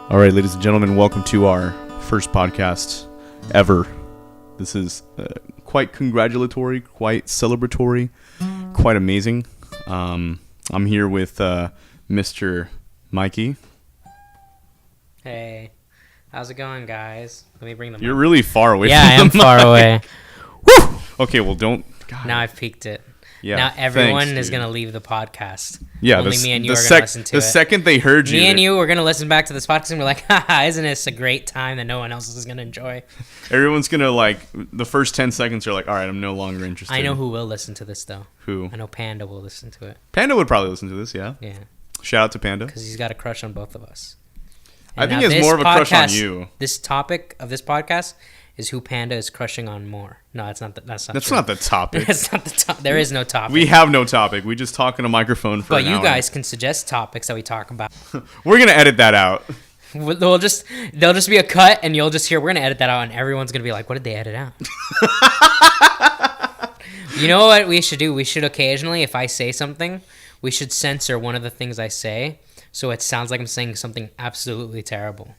All right, ladies and gentlemen, welcome to our first podcast ever. This is quite congratulatory, quite celebratory, quite amazing. I'm here with Mr. Mikey. Hey, how's it going, guys? Let me bring them. You're really far away. Yeah, I am far away. Woo! Okay, well, don't. God. Now I've peaked it. Yeah. Now everyone thanks, is gonna leave the podcast. Yeah, only me and you are gonna listen to it. The second they heard you, me and you, we're gonna listen back to this podcast and we're like, haha, isn't this a great time that no one else is gonna enjoy? Everyone's gonna like the first 10 seconds are like, all right, I'm no longer interested. I know who will listen to this though. Who? I know Panda will listen to it. Panda would probably listen to this, yeah. Yeah. Shout out to Panda. Because he's got a crush on both of us. I think he has more of a crush on you. This topic of this podcast is who Panda is crushing on more. No, that's not. That's not the topic. That's not the topic. There is no topic. We have no topic. We just talk in a microphone for an an hour. But you guys can suggest topics that we talk about. We're gonna edit that out. There'll just be a cut, and you'll just hear. We're gonna edit that out, and everyone's gonna be like, "What did they edit out?" You know what we should do? We should occasionally, if I say something, we should censor one of the things I say, so it sounds like I'm saying something absolutely terrible.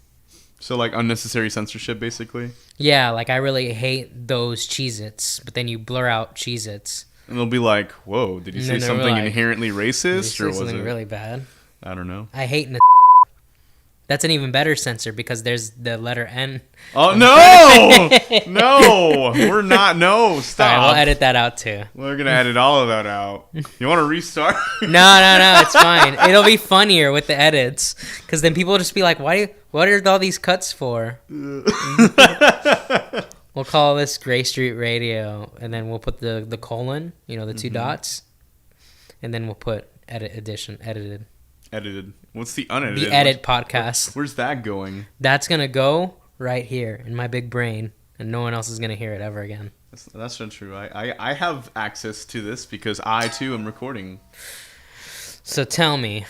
So, like, unnecessary censorship, basically? Yeah, like, I really hate those Cheez-Its, but then you blur out Cheez-Its. And they'll be like, whoa, did you say something like, inherently racist? Or was something really bad? I don't know. I hate That's an even better censor because there's the letter N. Oh, no! No! We're not. No, stop. All right, we'll edit that out, too. We're going to edit all of that out. You want to restart? No, it's fine. It'll be funnier with the edits because then people will just be like, what are all these cuts for? We'll call this Gray Street Radio, and then we'll put the colon, the two dots, and then we'll put edited. Edited. What's the unedited? The edit podcast. Where's that going? That's going to go right here in my big brain, and no one else is going to hear it ever again. That's not true. I have access to this because I, too, am recording. So tell me,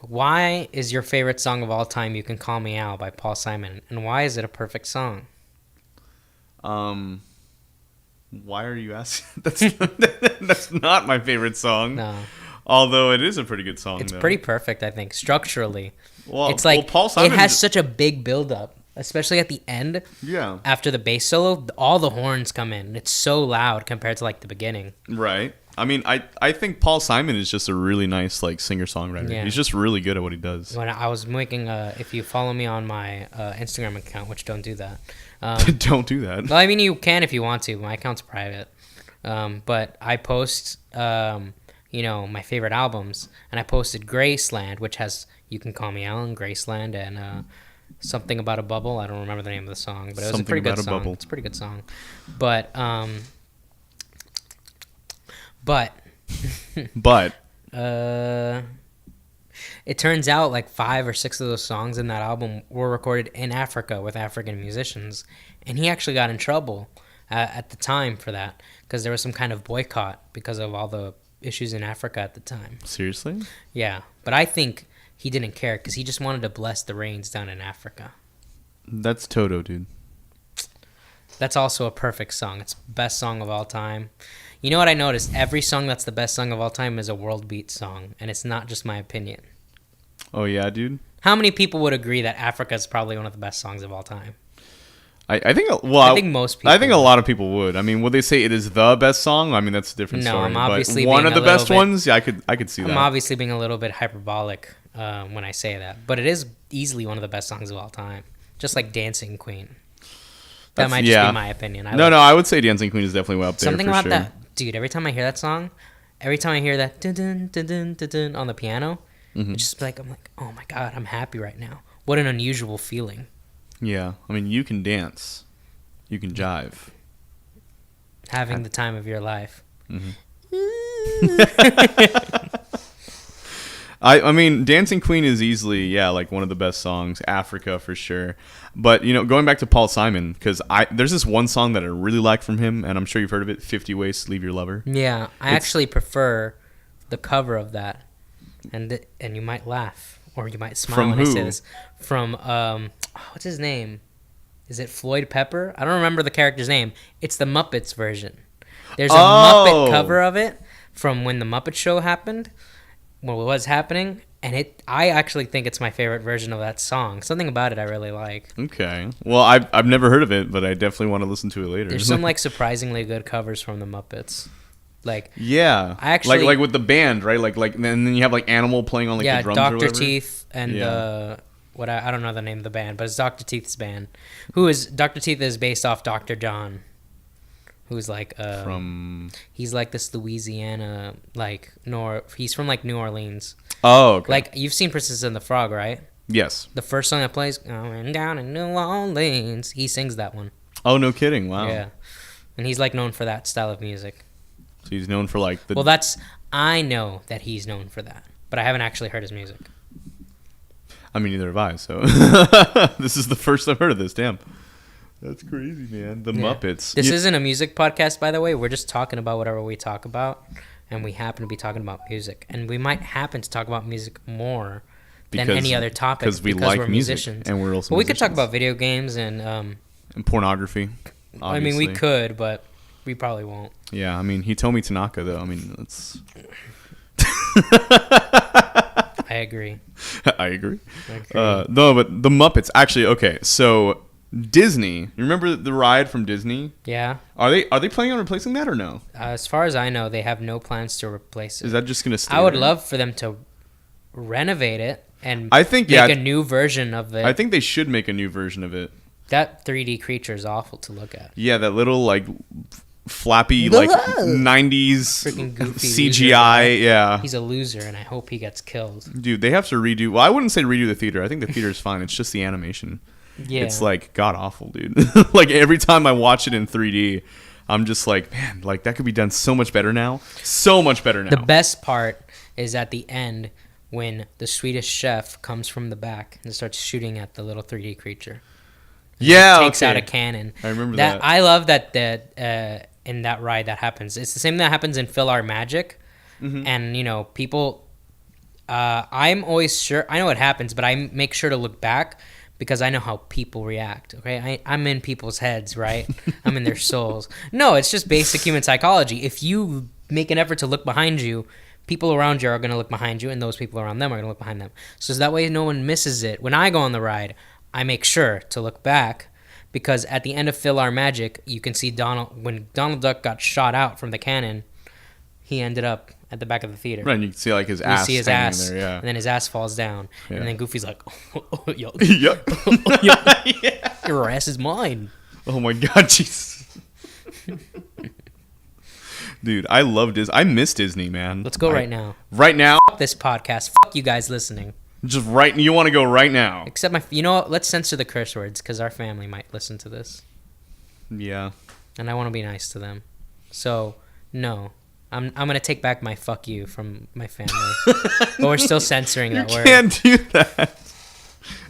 why is your favorite song of all time You Can Call Me Al by Paul Simon, and why is it a perfect song? Why are you asking? That's not my favorite song. No. Although it is a pretty good song, it's pretty perfect, I think, structurally. Well, it's like Paul Simon, it has such a big build-up, especially at the end. Yeah. After the bass solo, all the horns come in. It's so loud compared to, like, the beginning. Right. I mean, I think Paul Simon is just a really nice, like, singer-songwriter. Yeah. He's just really good at what he does. When I was making, if you follow me on my Instagram account, which don't do that. Don't do that. Well, I mean, you can if you want to. My account's private. But I post... my favorite albums, and I posted Graceland, which has You Can Call Me Alan, Graceland, and something about a bubble. I don't remember the name of the song, but it was a pretty good song. Bubble. It's a pretty good song. But it turns out like 5 or 6 of those songs in that album were recorded in Africa with African musicians, and he actually got in trouble at the time for that because there was some kind of boycott because of all the issues in Africa at the time. Seriously? Yeah, but I think he didn't care because he just wanted to bless the rains down in Africa. That's Toto, dude. That's also a perfect song. It's the best song of all time. You know what I noticed? Every song that's the best song of all time is a world beat song, and it's not just my opinion. Oh, yeah, dude? How many people would agree that Africa is probably one of the best songs of all time? I think most people. I think a lot of people would. I mean, would they say it is the best song? I mean, that's a different story. I'm obviously but one of the best ones. Yeah, I could see that. I'm obviously being a little bit hyperbolic when I say that, but it is easily one of the best songs of all time. Just like Dancing Queen. That might just be my opinion. I would say Dancing Queen is definitely up there. Something about that, dude. Every time I hear that song, every time I hear that dun dun dun dun dun dun on the piano, it's just like I'm like, oh my god, I'm happy right now. What an unusual feeling. Yeah, I mean, you can dance, you can jive. Having the time of your life. Mm-hmm. I mean, Dancing Queen is easily, like one of the best songs. Africa for sure. But going back to Paul Simon, because there's this one song that I really like from him, and I'm sure you've heard of it, 50 Ways to Leave Your Lover. Yeah, I actually prefer the cover of that, and you might laugh or you might smile when I say this. From what's his name? Is it Floyd Pepper? I don't remember the character's name. It's the Muppets version. There's a Muppet cover of it from when the Muppet Show happened. What was happening, And I actually think it's my favorite version of that song. Something about it I really like. Okay. Well, I've never heard of it, but I definitely want to listen to it later. There's some like surprisingly good covers from the Muppets. Like yeah, I actually like with the band, right? Like and then you have like Animal playing on like the drums or Dr. whatever. Teeth and what I don't know the name of the band, but it's Dr. Teeth's band. Dr. Teeth is based off Dr. John, who's like he's like this Louisiana he's from like New Orleans. Oh, okay. Like you've seen Princess and the Frog, right? Yes. The first song that plays, "Going Down in New Orleans," he sings that one. Oh, no kidding! Wow. Yeah, and he's like known for that style of music. So he's known for like the. Well, I know that he's known for that, but I haven't actually heard his music. I mean, neither have I. So this is the first I've heard of this. Damn, that's crazy, man. The Muppets. This isn't a music podcast, by the way. We're just talking about whatever we talk about, and we happen to be talking about music, and we might happen to talk about music more than any other topic because we're musicians, and we're also. Well, we could talk about video games and pornography. Obviously. I mean, we could, but we probably won't. Yeah, I mean, Hitomi Tanaka, though. I mean, that's. I agree. I agree. No, but the Muppets. Actually, okay. So Disney. You remember the ride from Disney? Yeah. Are they planning on replacing that or no? As far as I know, they have no plans to replace it. Is that just gonna stay? I would there? love for them to renovate it and make a new version of it. I think they should make a new version of it. That 3D creature is awful to look at. Yeah, that little like flappy like 90s freaking goofy CGI. Loser. Yeah, he's a loser, and I hope he gets killed. Dude, they have to redo. Well, I wouldn't say redo the theater. I think the theater's fine. It's just the animation. Yeah, it's like god awful, dude. Like every time I watch it in 3D, I'm just like, man, like that could be done so much better now. So much better now. The best part is at the end when the Swedish chef comes from the back and starts shooting at the little 3D creature. Yeah, takes out a cannon. I remember that. I love that in that ride that happens. It's the same thing that happens in Phil Our Magic, and you know people. I'm always sure I know what happens, but I make sure to look back because I know how people react. Okay, I'm in people's heads, right? I'm in their souls. No, it's just basic human psychology. If you make an effort to look behind you, people around you are going to look behind you, and those people around them are going to look behind them. So that way, no one misses it. When I go on the ride, I make sure to look back because at the end of Phil Our Magic, you can see when Donald Duck got shot out from the cannon, he ended up at the back of the theater. Right, and you can see like his ass. You see his ass, there, yeah. And then his ass falls down, yeah. And then Goofy's like, "Oh, yo, yep, yeah. Your ass is mine." Oh my god, Jesus. Dude, I love Disney. I miss Disney, man. Let's go right now. Right now? Fuck this podcast. Fuck you guys listening. Just right. You want to go right now? Except you know what? Let's censor the curse words because our family might listen to this. Yeah. And I want to be nice to them. So no, I'm gonna take back my "fuck you" from my family. But we're still censoring that word. You can't do that.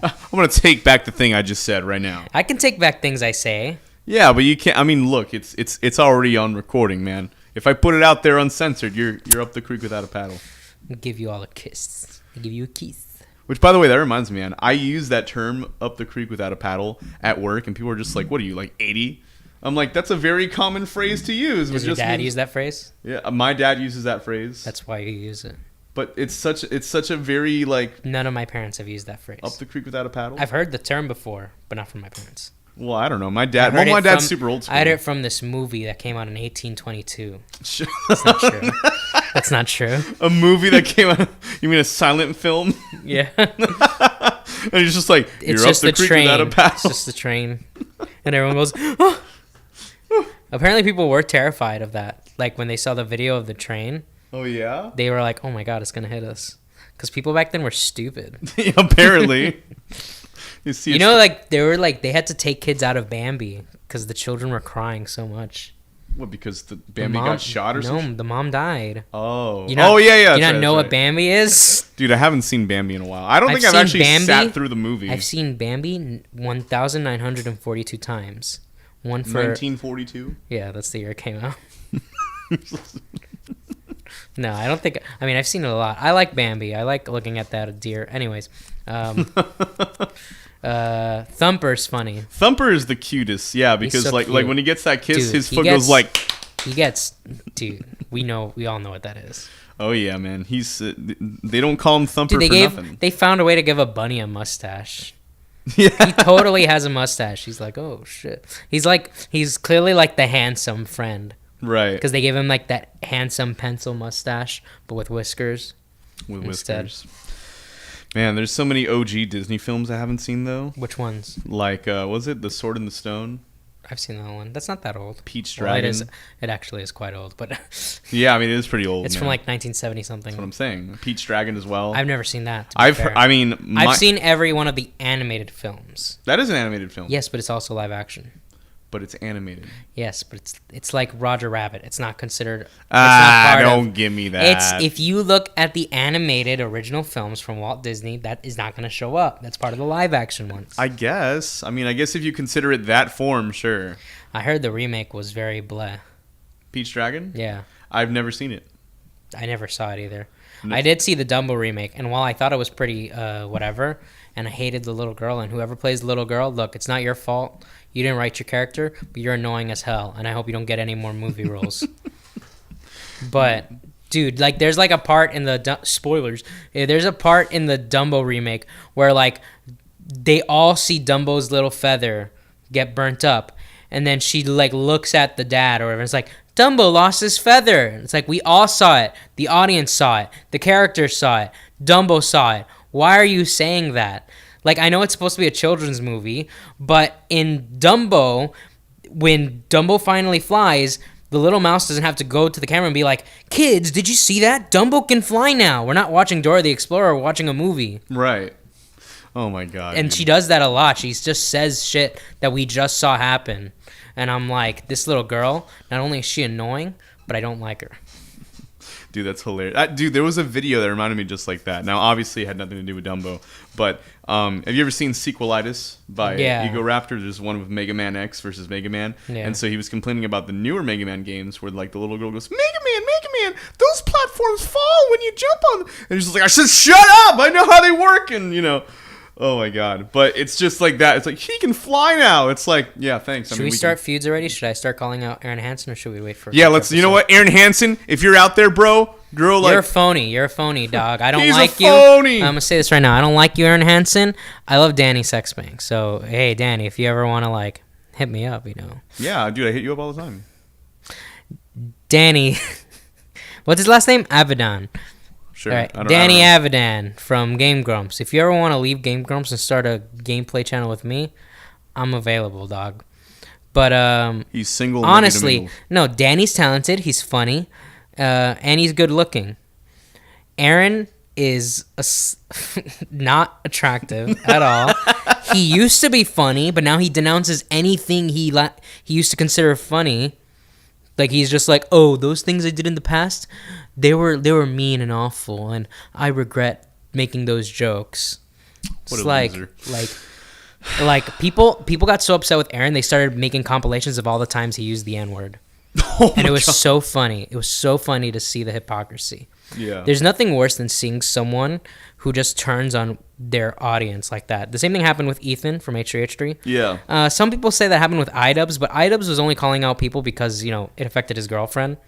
I'm gonna take back the thing I just said right now. I can take back things I say. Yeah, but you can't. I mean, look, it's already on recording, man. If I put it out there uncensored, you're up the creek without a paddle. I'll give you all a kiss. I'll give you a kiss. Which, by the way, that reminds me, man. I use that term, up the creek without a paddle, at work, and people are just like, what are you, like 80? I'm like, that's a very common phrase to use. Does your dad use that phrase? Yeah, my dad uses that phrase. That's why you use it. But it's such a very, like... None of my parents have used that phrase. Up the creek without a paddle? I've heard the term before, but not from my parents. Well, I don't know. My dad... Well, my dad's super old school. I heard it from this movie that came out in 1822. That's not true. That's not true. A movie that came out... You mean a silent film? Yeah. And he's just like, you're up the creek without a paddle. It's just the train. And everyone goes, oh! Apparently people were terrified of that. Like when they saw the video of the train. Oh, yeah? They were like, oh my God, it's going to hit us. Because people back then were stupid. Apparently. You know, like they had to take kids out of Bambi because the children were crying so much. What, because the Bambi got shot or something? No, the mom died. Oh. Yeah. You not know what Bambi is? Dude, I haven't seen Bambi in a while. I don't think I've actually sat through the movie. I've seen Bambi 1,942 times. One for 1942? Yeah, that's the year it came out. No, I don't think... I mean, I've seen it a lot. I like Bambi. I like looking at that deer. Anyways. Thumper's funny. Thumper is the cutest, yeah, because so like when he gets that kiss, dude, his foot goes like... He gets... Dude, we all know what that is. Oh yeah, man. He's they don't call him Thumper Dude, for nothing. they found a way to give a bunny a mustache. Yeah. He totally has a mustache. He's like, oh shit. He's clearly like the handsome friend. Right. Because they gave him like that handsome pencil mustache, but with whiskers. With instead. whiskers. Man, there's so many OG Disney films I haven't seen though. Which ones? Like, was it The Sword in the Stone? I've seen that one. That's not that old. Peach Well, Dragon. it actually is quite old, but Yeah, I mean it is pretty old. it's man. from like 1970 something. That's what I'm saying. Peach Dragon as well. I've never seen that. I've seen every one of the animated films. That is an animated film. Yes, but it's also live action. But it's animated. Yes, but it's like Roger Rabbit. It's not considered. Don't give me that. It's if you look at the animated original films from Walt Disney, that is not going to show up. That's part of the live action ones. I guess. I mean, I guess if you consider it that form, sure. I heard the remake was very bleh. Peach Dragon? Yeah. I've never seen it. I never saw it either. No. I did see the Dumbo remake, and while I thought it was pretty whatever, and I hated the little girl, and whoever plays the little girl, look, it's not your fault. You didn't write your character, but you're annoying as hell, and I hope you don't get any more movie roles. But, dude, like, there's like a part in the spoilers. There's a part in the Dumbo remake where like they all see Dumbo's little feather get burnt up, and then she like looks at the dad or whatever. And it's like, Dumbo lost his feather. And it's like, we all saw it. The audience saw it. The characters saw it. Dumbo saw it. Why are you saying that? Like, I know it's supposed to be a children's movie, but in Dumbo, when Dumbo finally flies, the little mouse doesn't have to go to the camera and be like, kids, did you see that? Dumbo can fly now. We're not watching Dora the Explorer. We're watching a movie. Right. Oh, my God. And dude. she does that a lot. She just says shit that we just saw happen. And I'm like, this little girl, not only is she annoying, but I don't like her. Dude, that's hilarious. Dude, there was a video that reminded me just like that. Now, obviously, it had nothing to do with Dumbo. But have you ever seen Sequelitis by Ego Raptor? There's one with Mega Man X versus Mega Man. Yeah. And so he was complaining about the newer Mega Man games where like the little girl goes, Mega Man, those platforms fall when you jump on them. And he's just like, I said, shut up! I know how they work! And, you know, oh my God. But it's just like that. It's like, he can fly now. It's like, yeah, thanks. Should we start feuds already? Should I start calling out Arin Hanson, or should we wait for... Yeah, let's... You know what? Arin Hanson, if you're out there, bro, girl, like... You're a phony. You're a phony, dog. I don't He's like a you. phony. I'm going to say this right now. I don't like you, Arin Hanson. I love Danny Sexbank. So, hey, Danny, if you ever want to, like, hit me up, you know. Yeah, dude, I hit you up all the time. Danny... What's his last name? Avedon. Sure. All right. Danny Avedon from Game Grumps. If you ever want to leave Game Grumps and start a gameplay channel with me, I'm available, dog. But he's single. honestly, no, Danny's talented. He's funny, and he's good looking. Arin is not attractive at all. He used to be funny, but now he denounces anything he used to consider funny. Like, he's just like, oh, those things I did in the past, they were mean and awful, and I regret making those jokes. What It's a loser. like people got so upset with Arin, they started making compilations of all the times he used the N-word. Oh And it was God. so funny. It was so funny to see the hypocrisy. Yeah. There's nothing worse than seeing someone who just turns on their audience like that. The same thing happened with Ethan from H3H3. Yeah. Some people say that happened with iDubbbz, but iDubbbz was only calling out people because, you know, it affected his girlfriend.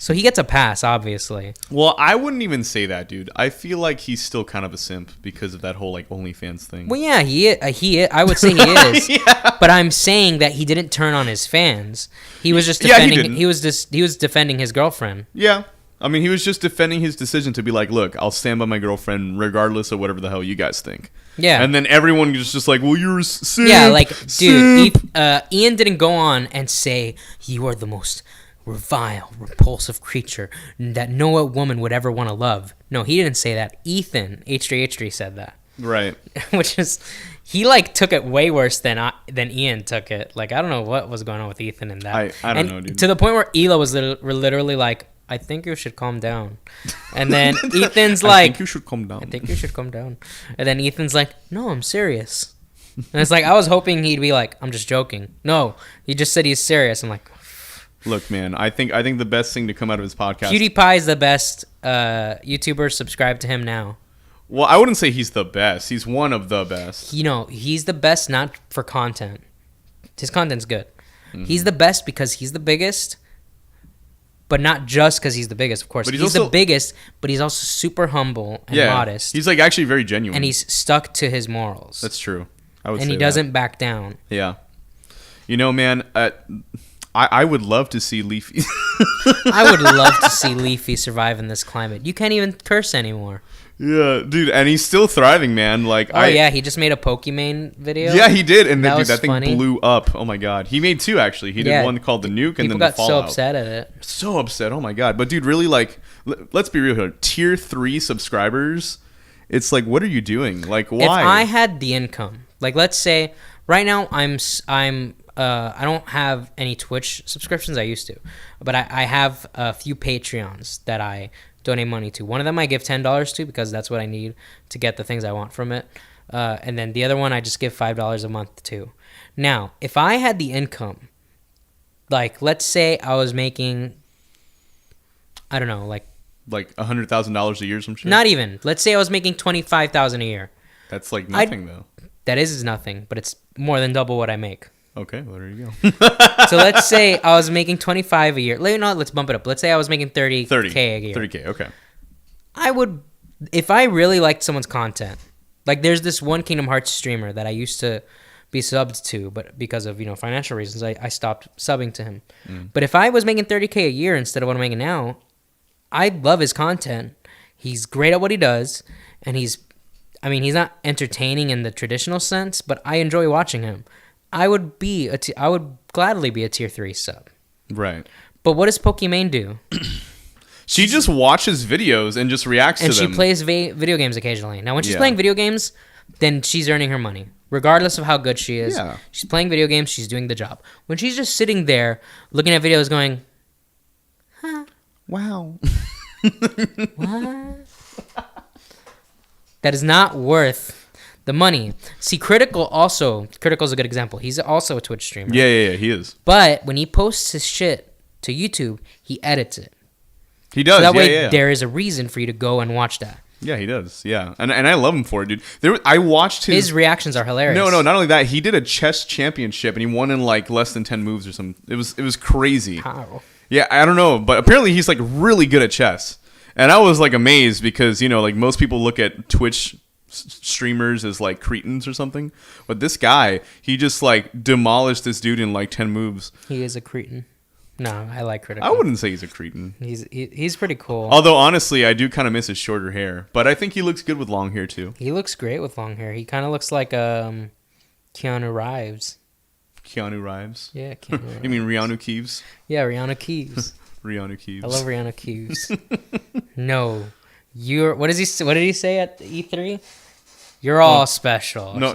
So he gets a pass, obviously. Well, I wouldn't even say that, dude. I feel like he's still kind of a simp because of that whole like OnlyFans thing. Well, yeah, he I would say he is. Yeah. But I'm saying that he didn't turn on his fans. He was just Yeah, he defending. didn't. He was defending his girlfriend. Yeah. I mean, he was just defending his decision to be like, look, I'll stand by my girlfriend regardless of whatever the hell you guys think. Yeah. And then everyone was just like, well, you're a simp. Yeah, like, dude, simp. Ian didn't go on and say you are the most vile, repulsive creature that no woman would ever want to love. No, he didn't say that. Ethan, H3H3, said that. Right. Which is, he like took it way worse than Ian took it. Like, I don't know what was going on with Ethan in that. I don't know, dude. To the point where Ela was literally like, I think you should calm down. And then Ethan's like, I think you should calm down. I think you should calm down. And then Ethan's like, no, I'm serious. And it's like, I was hoping he'd be like, I'm just joking. No, he just said he's serious. I'm like, Look, man, I think the best thing to come out of his podcast. PewDiePie is the best YouTuber. Subscribe to him now. Well, I wouldn't say he's the best. He's one of the best. You know, he's the best not for content. His content's good. Mm-hmm. He's the best because he's the biggest. but not just because he's the biggest, of course. But He's also the biggest, but he's also super humble and modest. He's like actually very genuine. And he's stuck to his morals. That's true. I would say and he doesn't back down. Yeah. You know, man, I would love to see Leafy. I would love to see Leafy survive in this climate. You can't even curse anymore. Yeah, dude, and he's still thriving, man. Like, yeah, he just made a Pokemon video. Yeah, he did, and that thing funny. blew up. Oh my god, he made 2 actually. He did one called the Nuke, and then the Fallout. People got so upset at it. So upset. Oh my god, but dude, really, like, let's be real here. Tier 3 subscribers. It's like, what are you doing? Like, why? If I had the income, like, let's say right now I don't have any Twitch subscriptions. I used to, but I have a few Patreons that I donate money to. One of them I give $10 to because that's what I need to get the things I want from it. And then the other one I just give $5 a month to. Now, if I had the income, like, let's say I was making, I don't know, like $100,000 a year, some shit. Not even. Let's say I was making $25,000 a year. That's like nothing though. That is nothing, but it's more than double what I make. Okay, well, there you go. So let's say I was making 25 a year. Let's bump it up. Let's say I was making 30K a year. 30K, okay. I would, if I really liked someone's content, like there's this one Kingdom Hearts streamer that I used to be subbed to, but because of, financial reasons, I stopped subbing to him. But if I was making 30K a year instead of what I'm making now, I love his content. He's great at what he does, and he's not entertaining in the traditional sense, but I enjoy watching him. I would gladly be a tier 3 sub. Right. But what does Pokimane do? She just watches videos and just reacts to them. And she plays video games occasionally. Now, when she's playing video games, then she's earning her money, regardless of how good she is. Yeah. She's playing video games. She's doing the job. When she's just sitting there looking at videos going, huh. Wow. What? That is not worth the money. See, Critical's a good example. He's also a Twitch streamer. Yeah, he is. But when he posts his shit to YouTube, he edits it. He does. So that way, there is a reason for you to go and watch that. Yeah, he does. Yeah, and I love him for it, dude. I watched his reactions are hilarious. No, not only that, he did a chess championship and he won in like less than 10 moves or something. It was crazy. How? Yeah, I don't know, but apparently he's like really good at chess. And I was like amazed because, like most people look at Twitch streamers as like cretins or something, but this guy, he just like demolished this dude in like 10 moves. He is a cretin. No, I like Critical. I wouldn't say he's a cretin. He's pretty cool. Although honestly, I do kind of miss his shorter hair, but I think he looks good with long hair too. He looks great with long hair. He kind of looks like Keanu Reeves. Keanu Reeves? Yeah, Keanu Reeves. You mean Rihanna Keeves? Yeah, Rihanna Keeves. Rihanna Keeves. I love Rihanna Keeves. No, what did he say at E3? You're all special. No,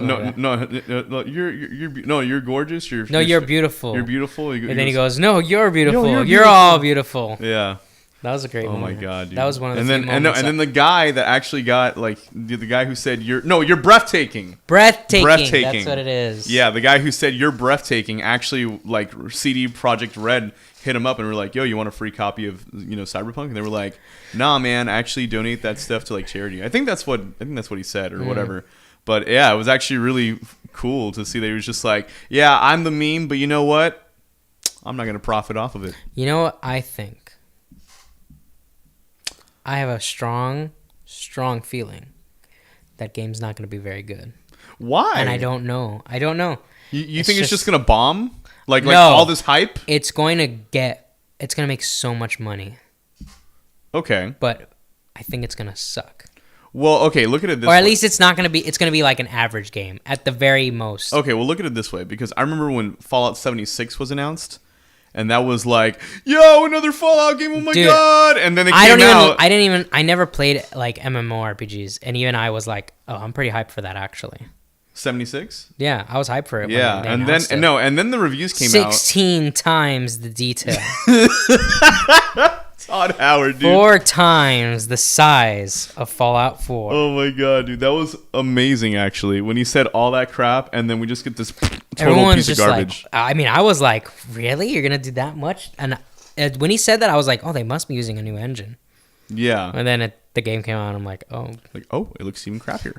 you're gorgeous. You're beautiful. You're beautiful. And then he goes, no, you're beautiful. You're all beautiful. Yeah. That was a great moment. Oh my god, dude. That was one of the moments. And then the guy that actually got like the guy who said you're breathtaking. Breathtaking. That's what it is. Yeah, the guy who said you're breathtaking actually like CD Projekt Red hit him up and were like, yo, you want a free copy of Cyberpunk? And they were like, nah, man, actually donate that stuff to like charity. I think that's what he said or whatever. But yeah, it was actually really cool to see that he was just like, yeah, I'm the meme, but you know what? I'm not gonna profit off of it. You know what I think? I have a strong feeling that game's not going to be very good. Why? And I don't know. You think it's just going to bomb? Like no, all this hype? It's going to make so much money. Okay. But I think it's going to suck. Well, okay, look at it this way. Or at least it's going to be like an average game at the very most. Okay, well, look at it this way. Because I remember when Fallout 76 was announced. And that was like, yo, another Fallout game! Oh my god! And then it came out. I never played like MMORPGs, and even I was like, oh, I'm pretty hyped for that actually. 76? Yeah, I was hyped for it. Yeah, and then the reviews came 16 times the detail. Todd Howard, dude. 4 times the size of Fallout 4. Oh my god, dude, that was amazing. Actually, when he said all that crap, and then we just get this total Everyone's piece of garbage. I was like, really? You're gonna do that much? And when he said that, I was like, oh, they must be using a new engine. Yeah. And then the game came out, and I'm like, oh, it looks even crappier.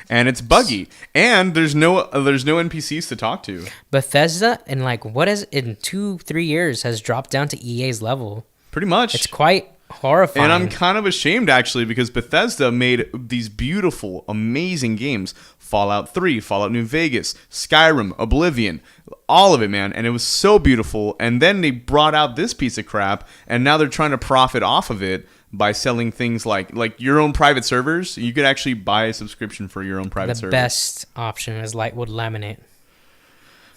And it's buggy, and there's no NPCs to talk to. Bethesda in 2-3 years has dropped down to EA's level. Pretty much. It's quite horrifying. And I'm kind of ashamed, actually, because Bethesda made these beautiful, amazing games. Fallout 3, Fallout New Vegas, Skyrim, Oblivion, all of it, man. And it was so beautiful. And then they brought out this piece of crap, and now they're trying to profit off of it by selling things like your own private servers. You could actually buy a subscription for your own private server. The best option is Lightwood Laminate.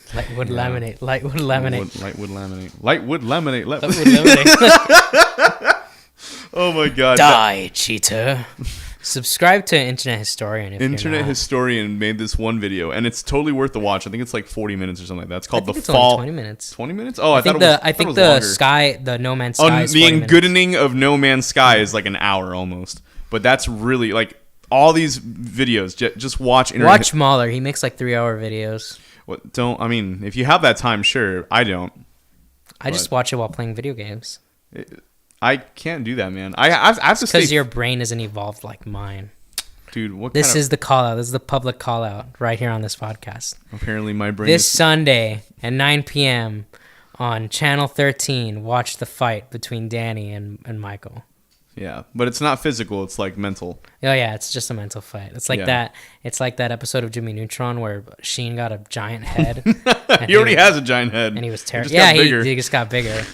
Lightwood Laminate. Lightwood Laminate. Lightwood Laminate. Lightwood Laminate. Lightwood Laminate. Oh my god. Die, cheater. Subscribe to Internet Historian if Internet you're not. Historian made this one video, and it's totally worth the watch. I think it's like 40 minutes or something like that. It's called I think The it's Fall. only 20 minutes. 20 minutes? Oh, I think thought the No Man's Sky is the 40 minutes. Engoodening of No Man's Sky is like an hour almost. But that's really like all these videos. Just watch Internet. Watch Mahler. He makes like 3-hour videos. I mean, if you have that time, sure. I don't. I just watch it while playing video games. I can't do that, man. I have to because your brain isn't evolved like mine. Dude, this is the call out. This is the public call out right here on this podcast. Apparently my brain This Sunday at 9 p.m. on Channel 13, watch the fight between Danny and Michael. Yeah, but it's not physical. It's like mental. Oh yeah, it's just a mental fight. It's like that. It's like that episode of Jimmy Neutron where Sheen got a giant head. He already has a giant head. And he was terrible. Yeah, he just got bigger.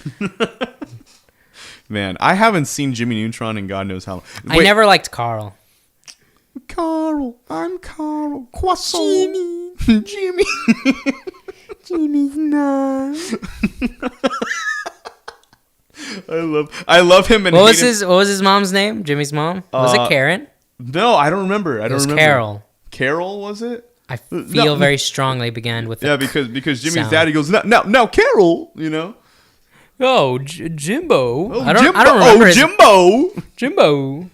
Man, I haven't seen Jimmy Neutron in God knows how long. I never liked Carl. Carl, I'm Carl. Croissant. Jimmy. Jimmy's nice. I love him. And what was his mom's name? Jimmy's mom? Was it Karen? No, I don't remember. It was Carol. Carol, was it? I feel very strongly began with because Jimmy's daddy goes now Carol, you know. Oh, Jimbo. Oh, I don't remember. Jimbo.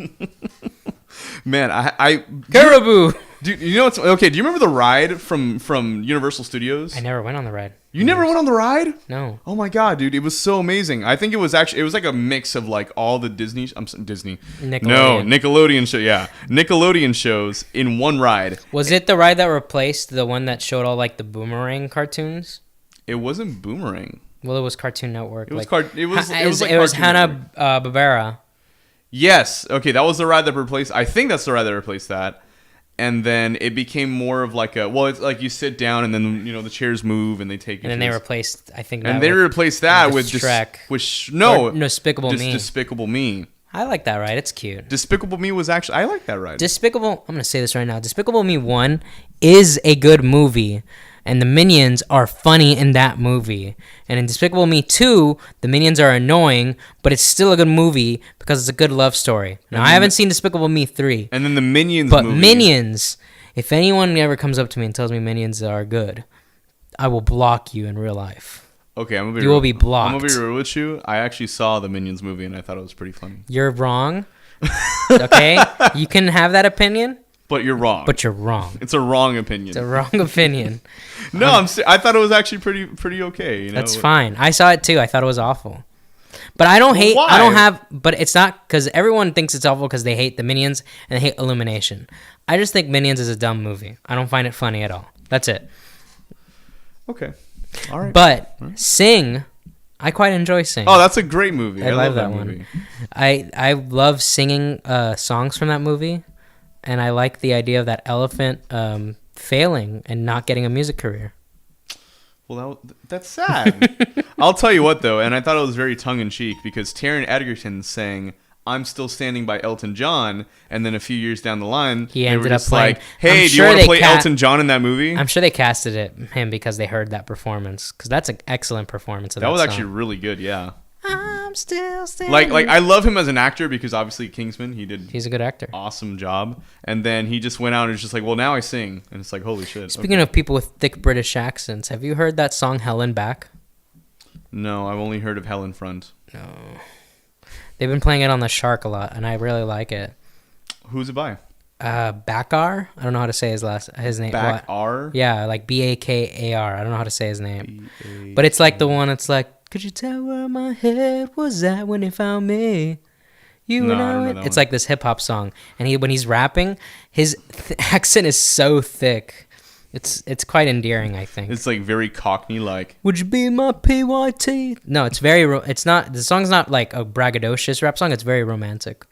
Man, I Caribou. Dude, you know what's okay? Do you remember the ride from Universal Studios? I never went on the ride. You never went on the ride? No. Oh my god, dude, it was so amazing. I think it was like a mix of like all the Disney. Nickelodeon show. Yeah, Nickelodeon shows in one ride. Was it the ride that replaced the one that showed all like the Boomerang cartoons? It wasn't Boomerang. Well, it was Cartoon Network. It was Hanna-Barbera. Yes. Okay, that was the ride that replaced. I think that's the ride that replaced that. And then it became more of like it's like you sit down and then the chairs move and they take you. And then they replaced replaced that with Shrek. Despicable Me. Despicable Me. I like that ride. It's cute. Despicable Me was actually I like that ride. I'm gonna say this right now. Despicable Me 1 is a good movie. And the Minions are funny in that movie. And in Despicable Me 2, the Minions are annoying, but it's still a good movie because it's a good love story. Now, I haven't seen Despicable Me 3. And then the Minions movie. But Minions, if anyone ever comes up to me and tells me Minions are good, I will block you in real life. Okay, you will be blocked. I'm going to be real with you. I actually saw the Minions movie, and I thought it was pretty funny. You're wrong. Okay? You can have that opinion. But you're wrong. It's a wrong opinion. It's a wrong opinion. No, I thought it was actually pretty okay. You know? That's fine. I saw it too. I thought it was awful. But I don't but it's not because everyone thinks it's awful because they hate the Minions and they hate Illumination. I just think Minions is a dumb movie. I don't find it funny at all. That's it. Okay. All right. But Sing, I quite enjoy Sing. Oh, that's a great movie. I love that movie. I love singing songs from that movie. And I like the idea of that elephant failing and not getting a music career. Well, that's sad. I'll tell you what, though, and I thought it was very tongue-in-cheek because Taron Egerton sang "I'm Still Standing" by Elton John, and then a few years down the line, he ended up playing, like, "Hey, do you want to play Elton John in that movie?" I'm sure they casted him because they heard that performance, because that's an excellent performance of that was song. Actually really good, yeah. I'm still standing. Like I love him as an actor because obviously Kingsman, he's a good actor. Awesome job. And then he just went out and was just like, well, now I sing. And it's like, holy shit. Speaking of people with thick British accents, have you heard that song Helen Back? No, I've only heard of Helen Front. No. They've been playing it on The Shark a lot, and I really like it. Who's it by? Bakar? I don't know how to say his name. Bakar? Yeah, like Bakar. I don't know how to say his name. But it's like the one, it's like, could you tell where my head was at when they found me? It's like this hip hop song, and when he's rapping, his accent is so thick. It's quite endearing, I think. It's like very Cockney, like. Would you be my PYT? No, it's very. It's not. The song's not like a braggadocious rap song. It's very romantic.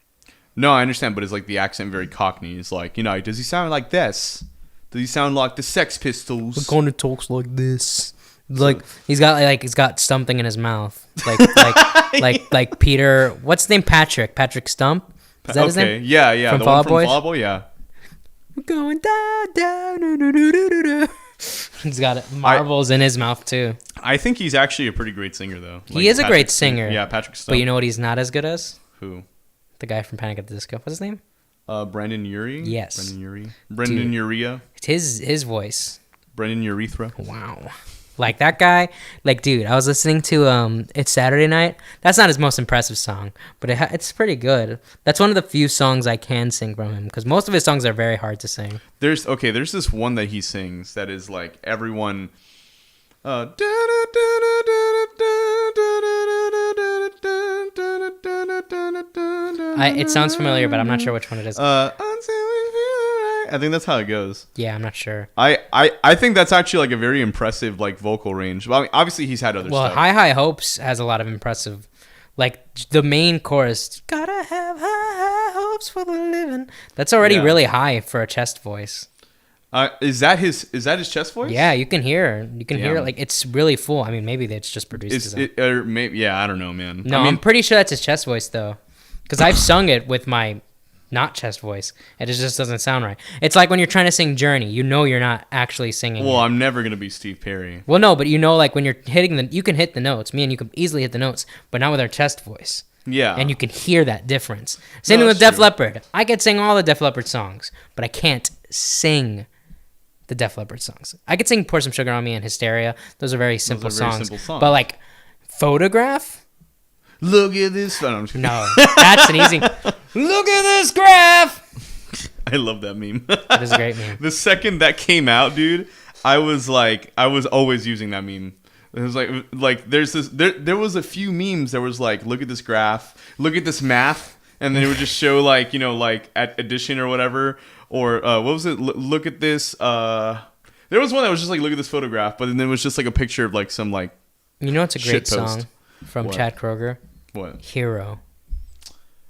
No, I understand, but it's like the accent very Cockney. It's like, does he sound like this? Does he sound like the Sex Pistols? It kind of talks like this. Like he's got something in his mouth, like Peter. What's his name? Patrick Stump. Is that his name? Yeah. From the Fall one from Out Boy? Fall Out Boy, yeah. We're going down. He's got marbles in his mouth too. I think he's actually a pretty great singer, though. He is a great singer. Yeah, Patrick Stump. But you know what he's not as good as? Who? The guy from Panic at the Disco. What's his name? Brandon Urie? Yes. Brendan Urie. Brendan Urea. It's his voice. Brendan Urethra. Wow. Like that guy, like dude, I was listening to It's Saturday Night. That's not his most impressive song, but it's pretty good. That's one of the few songs I can sing from him because most of his songs are very hard to sing. There's this one that he sings that is like everyone. It sounds familiar, but I'm not sure which one it is. I think that's how it goes. Yeah, I'm not sure. I think that's actually like a very impressive like vocal range. Well, I mean, obviously he's had other stuff. Well, High Hopes has a lot of impressive, like the main chorus. Gotta have high hopes for the living. That's already really high for a chest voice. Is that his chest voice? Yeah, you can hear it. Like it's really full. I mean, maybe it's just produced. Or maybe I don't know, man. No, I'm pretty sure that's his chest voice though, because I've sung it with my not chest voice. It just doesn't sound right. It's like when you're trying to sing Journey, you're not actually singing. Well, I'm never gonna be Steve Perry. Well, no, but like when you're hitting you can hit the notes. Me and you can easily hit the notes, but not with our chest voice. Yeah. And you can hear that difference. Same thing with Def Leppard. I can sing all the Def Leppard songs, but I can't sing the Def Leppard songs. I could sing Pour Some Sugar on Me and Hysteria. Those are very simple songs. But like Photograph? Look at this. No, that's an easy. Look at this graph. I love that meme. That is a great meme. The second that came out, dude, I was always using that meme. It was like there's this there was a few memes that was like, look at this graph, look at this math, and then it would just show like like at addition or whatever, or what was it? Look at this. There was one that was just like, look at this photograph, but then it was just like a picture of like some like. It's a great song from Chad Kroeger. What? Hero.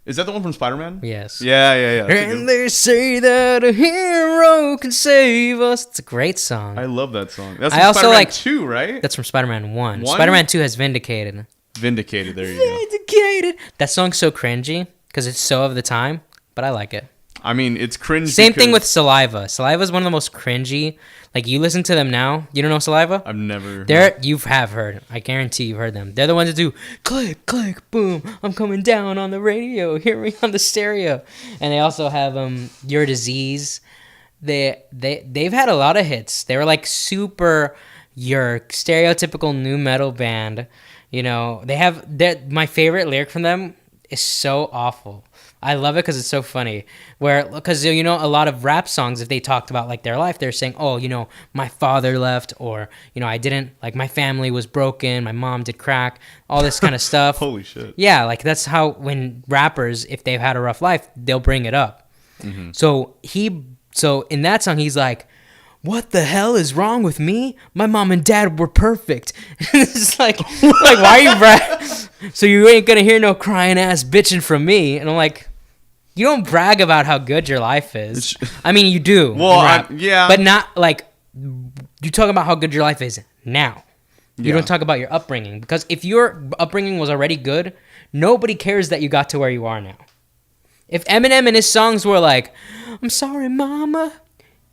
Is that the one from Spider-Man? Yes. Yeah. And they say that a hero can save us. It's a great song. I love that song. That's from Spider-Man 2, right? That's from Spider-Man 1. Spider-Man 2 has Vindicated. Vindicated, there you go. Vindicated. That song's so cringy because it's so of the time, but I like it. I mean, it's cringy. Same thing with Saliva. Saliva is one of the most cringy. Like, you listen to them now. You don't know Saliva? I've never. You have heard. I guarantee you've heard them. They're the ones that do click, click, boom. I'm coming down on the radio. Hear me on the stereo. And they also have Your Disease. They've had a lot of hits. They were like your stereotypical nu metal band. My favorite lyric from them is so awful. I love it because it's so funny. Because a lot of rap songs, if they talked about like their life, they're saying, oh, my father left, or I didn't, like, my family was broken, my mom did crack, all this kind of stuff. Holy shit. Yeah, like that's how when rappers, if they've had a rough life, they'll bring it up. Mm-hmm. So in that song, he's like, what the hell is wrong with me? My mom and dad were perfect. It's like why are you so you ain't gonna hear no crying ass bitching from me? And I'm like, you don't brag about how good your life is. I mean, you do. Well, yeah. But not like, you talk about how good your life is now. You don't talk about your upbringing. Because if your upbringing was already good, nobody cares that you got to where you are now. If Eminem and his songs were like, I'm sorry, mama,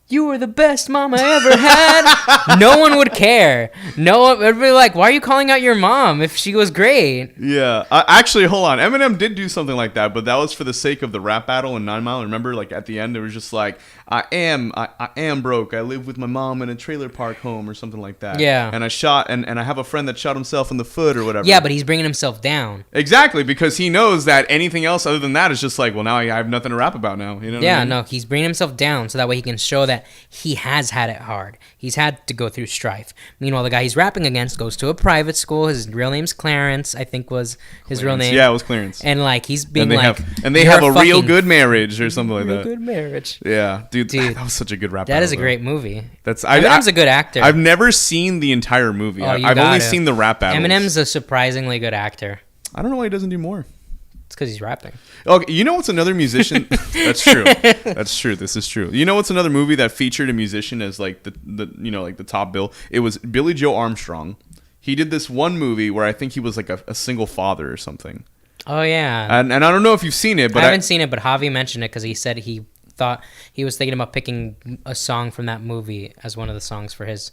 you were the best mom I ever had, no one would care. No one would be like, why are you calling out your mom if she was great? Yeah. Actually, hold on. Eminem did do something like that, but that was for the sake of the rap battle in 9 Mile. Remember, like at the end, it was just like, I am broke. I live with my mom in a trailer park home or something like that. Yeah. And I shot, and I have a friend that shot himself in the foot or whatever. Yeah, but he's bringing himself down. Exactly, because he knows that anything else other than that is just like, well, now I have nothing to rap about now. You know what I mean? No, he's bringing himself down so that way he can show that that he has had it hard. He's had to go through strife. Meanwhile, the guy he's rapping against goes to a private school. His real name's Clarence, I think was his real name. Yeah, it was Clarence. And like he's being they like, have a real good marriage or something like that. Good marriage. Yeah, dude, that was such a good rap. That is a great movie. Eminem's a good actor. I've never seen the entire movie. I've only seen the rap battles. Eminem's a surprisingly good actor. I don't know why he doesn't do more. It's because he's rapping. Okay, you know what's another musician? That's true. That's true. This is true. You know what's another movie that featured a musician as like the like the top bill? It was Billy Joe Armstrong. He did this one movie where I think he was like a single father or something. Oh yeah. And I don't know if you've seen it, but I haven't seen it, but Javi mentioned it because he said he thought he was thinking about picking a song from that movie as one of the songs for his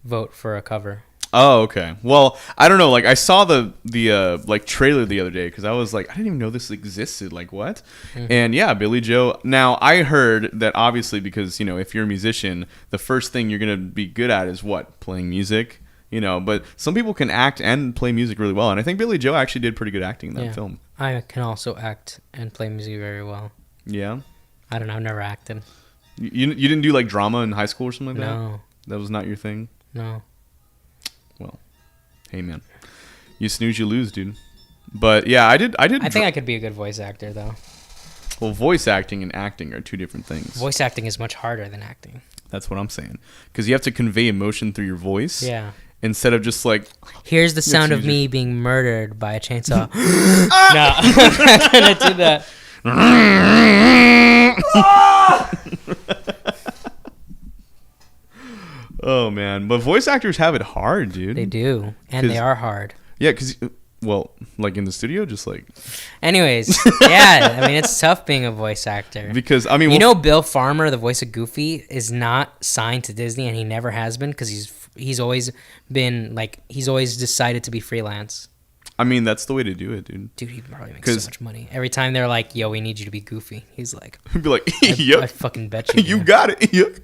vote for a cover. Oh, okay. Well, I don't know. Like, I saw the like trailer the other day because I was like, I didn't even know this existed. Like, what? Mm-hmm. And yeah, Billy Joe. Now, I heard that obviously because if you're a musician, the first thing you're gonna be good at is what? Playing music. But some people can act and play music really well, and I think Billy Joe actually did pretty good acting in that film. I can also act and play music very well. Yeah. I don't know. I've never acted. You didn't do like drama in high school or something like that? No. That was not your thing? No. Well, hey man, you snooze, you lose, dude. But yeah, I did. I think I could be a good voice actor, though. Well, voice acting and acting are two different things. Voice acting is much harder than acting. That's what I'm saying. Because you have to convey emotion through your voice. Yeah. Instead of just like. Here's the sound of me being murdered by a chainsaw. No, I'm not gonna do that. Oh man, but voice actors have it hard, dude. They do, and they are hard. Yeah, because like in the studio, just like. Anyways, yeah, I mean it's tough being a voice actor. Because I mean, Bill Farmer, the voice of Goofy, is not signed to Disney, and he never has been because he's always been like he's always decided to be freelance. I mean, that's the way to do it, dude. Dude, he probably makes so much money. Every time they're like, "Yo, we need you to be Goofy," he's like, "He'd be like, yep, I fucking bet you, you got it." Yep.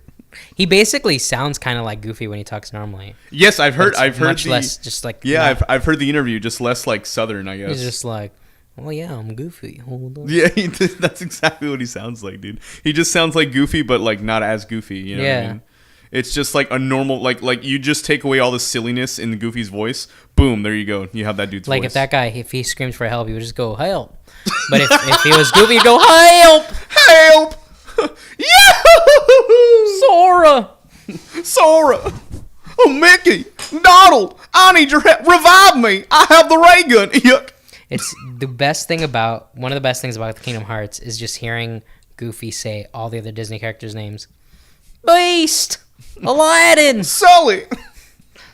He basically sounds kind of like Goofy when he talks normally. Yes, I've heard much less, just like I've heard the interview, just less like Southern, I guess. He's just like, "Oh yeah, I'm Goofy. Hold on." Yeah, that's exactly what he sounds like, dude. He just sounds like Goofy, but like not as Goofy. You know what I mean? It's just like a normal, like you just take away all the silliness in the Goofy's voice. Boom, there you go. You have that dude's voice. Like if that guy, if he screams for help, he would just go help. But if he was Goofy, he'd go help, help, yeah, Sora, oh Mickey, Donald, I need your help. Revive me. I have the ray gun. Yuck. It's the best thing about one of the best things about the Kingdom Hearts is just hearing Goofy say all the other Disney characters' names. Beast, Aladdin, Sully.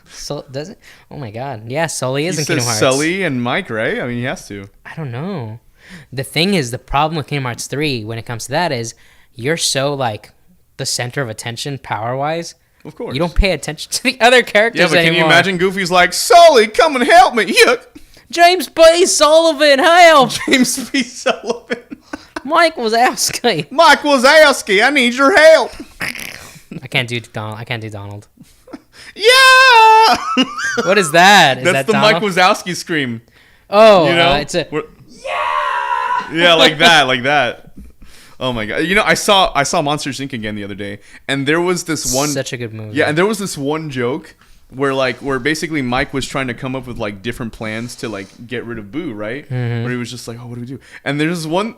So does it? Oh my God! Yeah, Sully is in Kingdom Hearts. Sully and Mike, right? I mean, he has to. I don't know. The thing is, the problem with Kingdom Hearts 3 when it comes to that is you're so like the center of attention power-wise. Of course. You don't pay attention to the other characters anymore. Yeah, but can you imagine Goofy's like, Sully, come and help me. Yuck. James B. Sullivan, help. James B. Sullivan. Mike Wazowski. Mike Wazowski, I need your help. I can't do Donald. Yeah. What is that? Is That's that the Donald? Mike Wazowski scream. Oh, it's a yeah. Yeah, like that. Oh my God! I saw Monsters Inc. again the other day, and there was this one such a good movie. Yeah, and there was this one joke where basically Mike was trying to come up with like different plans to like get rid of Boo, right? Mm-hmm. Where he was just like, "Oh, what do we do?" And there's one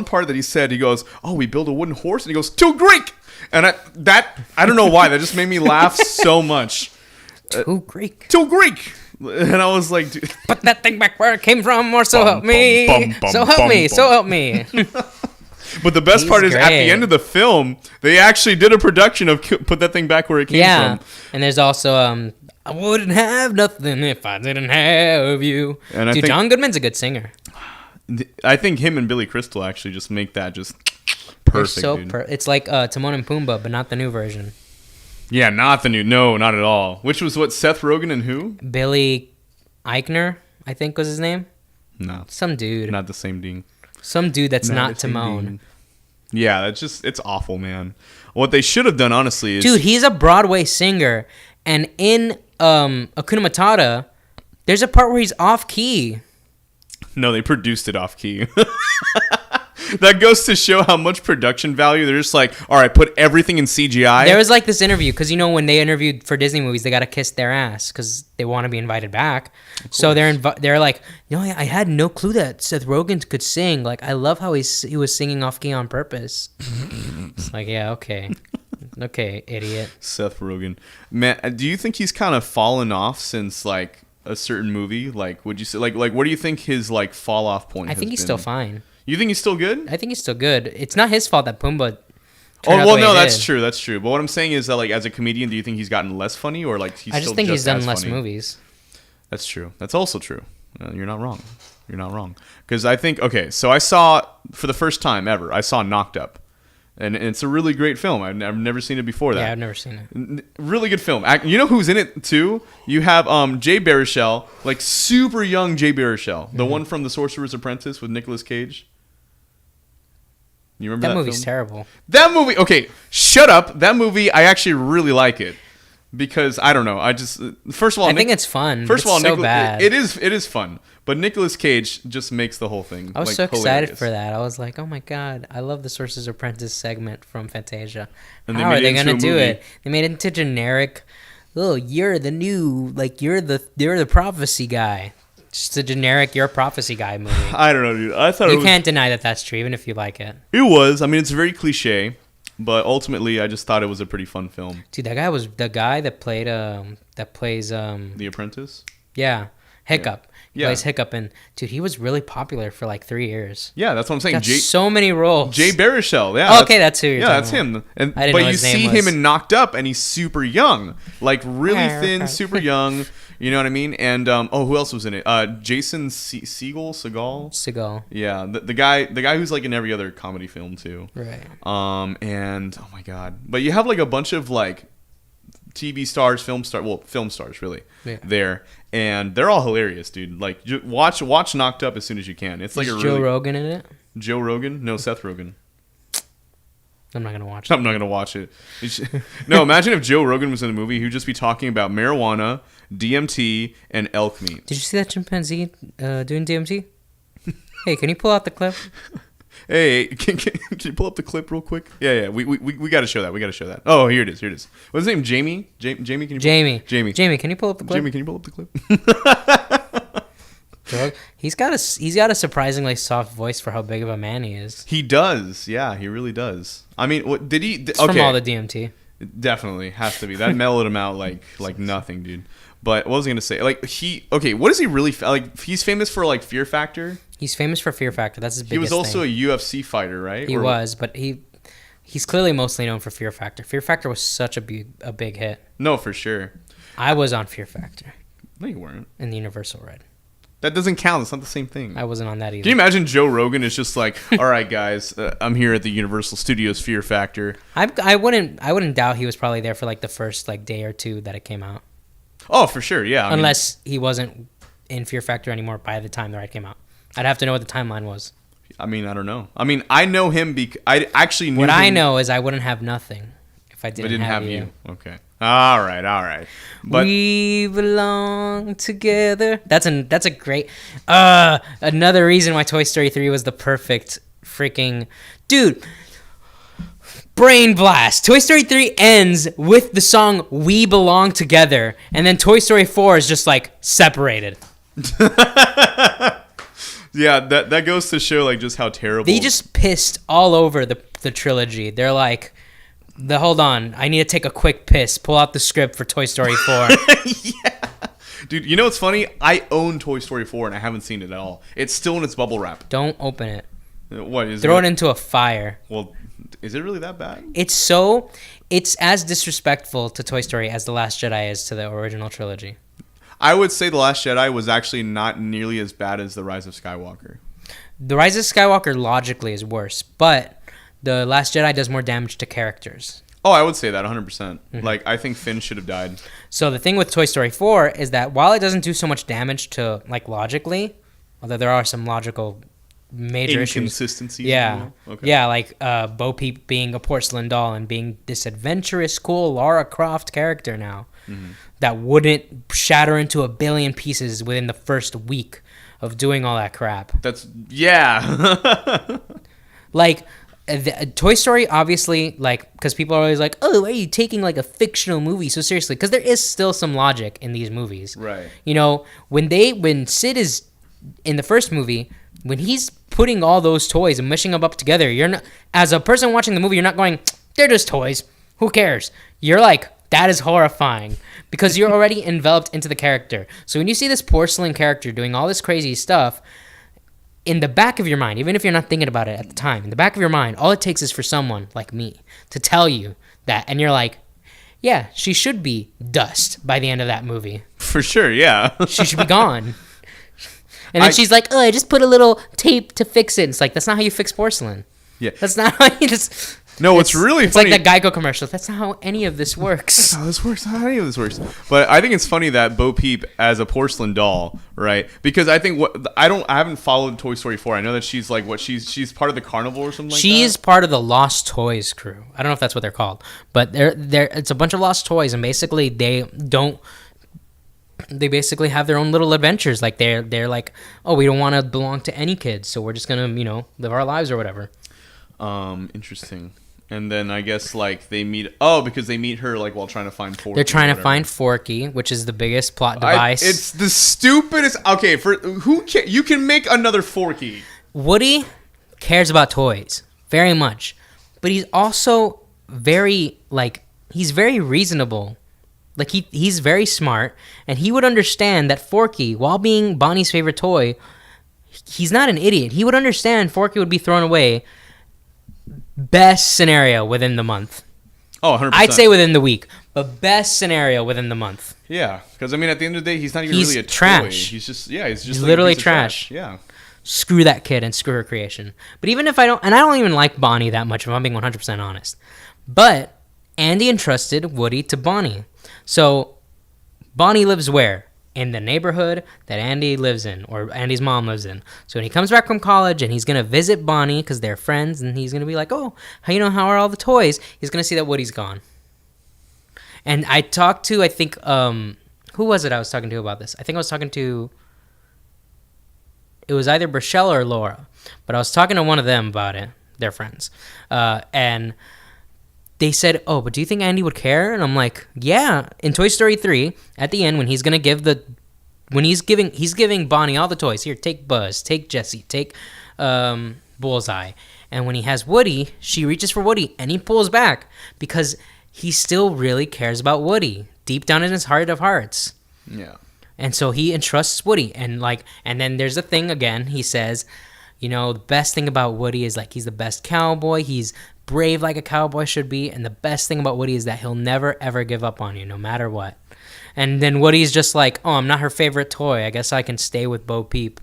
part that he said, he goes, "Oh, we build a wooden horse," and he goes, "To Greek." And I don't know why that just made me laugh so much. To Greek. And I was like, dude. Put that thing back where it came from, or so help me. So help me. But the best part is at the end of the film, they actually did a production of Put That Thing Back Where It Came from. And there's also I wouldn't have nothing if I didn't have you. And dude, John Goodman's a good singer. I think him and Billy Crystal actually just make that just perfect. It's like Timon and Pumbaa, but not the new version. Yeah, not the new. No, not at all. Which was what, Seth Rogen and who? Billy Eichner, I think was his name. No. Some dude. Not the same Dean. Some dude that's not Timon. Yeah, it's awful, man. What they should have done, honestly, is... Dude, he's a Broadway singer. And in Hakuna Matata, there's a part where he's off key. No, they produced it off key. That goes to show how much production value. They're just like, all right, put everything in CGI. There was like this interview because when they interviewed for Disney movies, they got to kiss their ass because they want to be invited back. So they're like, I had no clue that Seth Rogen could sing. Like, I love how he was singing off key on purpose. It's like, yeah, okay, idiot. Seth Rogen, man, do you think he's kind of fallen off since like a certain movie? Like, would you say like what do you think his like fall off point? I think he's still fine. You think he's still good? I think he's still good. It's not his fault that Pumbaa. That's true. That's true. But what I'm saying is that, like, as a comedian, do you think he's gotten less funny, or like he's? I just think he's done less movies. That's true. That's also true. You're not wrong. You're not wrong. Because I think so I saw for the first time ever. I saw Knocked Up, and it's a really great film. I've never seen it before that. Yeah, I've never seen it. Really good film. You know who's in it too? You have Jay Baruchel, like super young Jay Baruchel, the one from The Sorcerer's Apprentice with Nicolas Cage. You remember that movie's film? terrible. That movie, okay, shut up. That movie, I actually really like it because I don't know. I just first of all, I think it's fun. First of all, so bad. It is fun, but Nicolas Cage just makes the whole thing. I was so excited for that. I was like, oh my god, I love the Sorcerer's Apprentice segment from Fantasia. How are they gonna do it? They made it into generic. Oh, you're the new, like you're the prophecy guy. Just a generic "you're a prophecy guy" movie. I don't know, dude. I thought you can't deny that that's true, even if you like it. It was. I mean, it's very cliche, but ultimately, I just thought it was a pretty fun film. Dude, that guy was the guy that plays The Apprentice. Yeah, Hiccup. He plays Hiccup, and dude, he was really popular for like 3 years. Yeah, that's what I'm saying. Got so many roles. Jay Baruchel. Yeah. Okay, that's who. That's him. And but you see him in Knocked Up, and he's super young, like really thin, super young. You know what I mean? And who else was in it? Jason Segel. Yeah, the guy who's like in every other comedy film too. Right. And oh my god, but you have like a bunch of like TV stars, film stars really there, and they're all hilarious, dude. Like watch Knocked Up as soon as you can. It's like Joe Rogan in it. Joe Rogan? No, Seth Rogen. I'm not gonna watch it. No, imagine if Joe Rogan was in the movie. He'd just be talking about marijuana, DMT, and elk meat. Did you see that chimpanzee doing DMT? Hey, can you pull out the clip? Hey, can you pull up the clip real quick? Yeah. We got to show that. Oh, here it is. What's his name? Jamie? Jamie, can you? Jamie, can you pull up the clip? Jamie, can you pull up the clip? He's got a surprisingly soft voice for how big of a man he is. He does. Yeah, he really does. I mean, what did he? It's from all the DMT. It definitely has to be. That mellowed him out like nothing, dude. But what was I gonna say? Like what is he really like? He's famous for like Fear Factor. He's famous for Fear Factor. That's his biggest thing. He was also a UFC fighter, right? He was, but he's clearly mostly known for Fear Factor. Fear Factor was such a big hit. No, for sure. I was on Fear Factor. No, you weren't. In the Universal ride. That doesn't count. It's not the same thing. I wasn't on that either. Can you imagine Joe Rogan is just like, all right, guys, I'm here at the Universal Studios Fear Factor. I wouldn't doubt he was probably there for like the first like day or two that it came out. Oh, for sure, yeah. Unless he wasn't in Fear Factor anymore by the time the ride came out. I'd have to know what the timeline was. I mean, I don't know. I mean, I know him because I actually knew what him. I know is I wouldn't have nothing if I didn't have you. Okay. All right. But we belong together. That's a great. Another reason why Toy Story 3 was the perfect freaking dude. Brain blast. Toy Story 3 ends with the song "We Belong Together," and then Toy Story 4 is just like separated. Yeah, that goes to show like just how terrible. They just pissed all over the trilogy. They're like. Hold on, I need to take a quick piss. Pull out the script for Toy Story 4. Yeah. Dude, you know what's funny? I own Toy Story 4 and I haven't seen it at all. It's still in its bubble wrap. Don't open it. What is it? Throw it into a fire. Well, is it really that bad? It's as disrespectful to Toy Story as The Last Jedi is to the original trilogy. I would say The Last Jedi was actually not nearly as bad as The Rise of Skywalker. The Rise of Skywalker logically is worse, but The Last Jedi does more damage to characters. Oh, I would say that 100%. Mm-hmm. Like, I think Finn should have died. So the thing with Toy Story 4 is that while it doesn't do so much damage to, like, logically, although there are some logical major inconsistencies. Yeah. Okay. Yeah, like Bo Peep being a porcelain doll and being this adventurous, cool Lara Croft character now that wouldn't shatter into a billion pieces within the first week of doing all that crap. Yeah. Like, Toy Story, obviously, like, because people are always like, oh, are you taking like a fictional movie so seriously? Because there is still some logic in these movies. Right. You know, when Sid is in the first movie, when he's putting all those toys and mushing them up together, you're not, as a person watching the movie, you're not going, they're just toys. Who cares? You're like, that is horrifying because you're already enveloped into the character. So when you see this porcelain character doing all this crazy stuff, in the back of your mind, even if you're not thinking about it at the time, in the back of your mind, all it takes is for someone like me to tell you that. And you're like, yeah, she should be dust by the end of that movie. For sure, yeah. She should be gone. And then she's like, oh, I just put a little tape to fix it. It's like, that's not how you fix porcelain. Yeah. That's not how you just... No, it's really funny. It's like that Geico commercial. That's not how any of this works. That's how this works. How any of this works. But I think it's funny that Bo Peep as a porcelain doll, right? Because I think I haven't followed Toy Story 4. I know that she's like she's part of the carnival or something like that. She's part of the Lost Toys crew. I don't know if that's what they're called, but it's a bunch of lost toys, and basically they basically have their own little adventures. Like they're like, oh, we don't want to belong to any kids, so we're just gonna live our lives or whatever. Interesting. And then I guess like they meet. Oh, because they meet her like while trying to find Forky. They're trying to find Forky, which is the biggest plot device. It's the stupidest. Okay, for who you can make another Forky. Woody cares about toys very much, but he's also very he's very reasonable. Like he's very smart, and he would understand that Forky, while being Bonnie's favorite toy, he's not an idiot. He would understand Forky would be thrown away. Best scenario within the month. Oh, 100%. I'd say within the week, but best scenario within the month. Yeah, because I mean, at the end of the day, he's not even really a trash. toy. He's just he's like literally a piece of trash. Yeah. Screw that kid and screw her creation. But even if I don't even like Bonnie that much, if I'm being 100% honest. But Andy entrusted Woody to Bonnie. So Bonnie lives where? In the neighborhood that Andy lives in, or Andy's mom lives in. So when he comes back from college and he's going to visit Bonnie because they're friends, and he's going to be like, oh, how are all the toys? He's going to see that Woody's gone. And I talked to, I think, who was it I was talking to about this? I think I was talking to, it was either Brichelle or Laura. But I was talking to one of them about it. They're friends. And they said, oh, but do you think Andy would care? And I'm like, yeah. In Toy Story 3, at the end, when he's gonna he's giving Bonnie all the toys. Here, take Buzz, take Jessie, take Bullseye. And when he has Woody, she reaches for Woody, and he pulls back because he still really cares about Woody deep down in his heart of hearts. Yeah. And so he entrusts Woody, and then there's a thing again. He says, the best thing about Woody is he's the best cowboy. He's brave like a cowboy should be, and the best thing about Woody is that he'll never ever give up on you no matter what. And then Woody's just like, oh, I'm not her favorite toy, I guess I can stay with Bo Peep.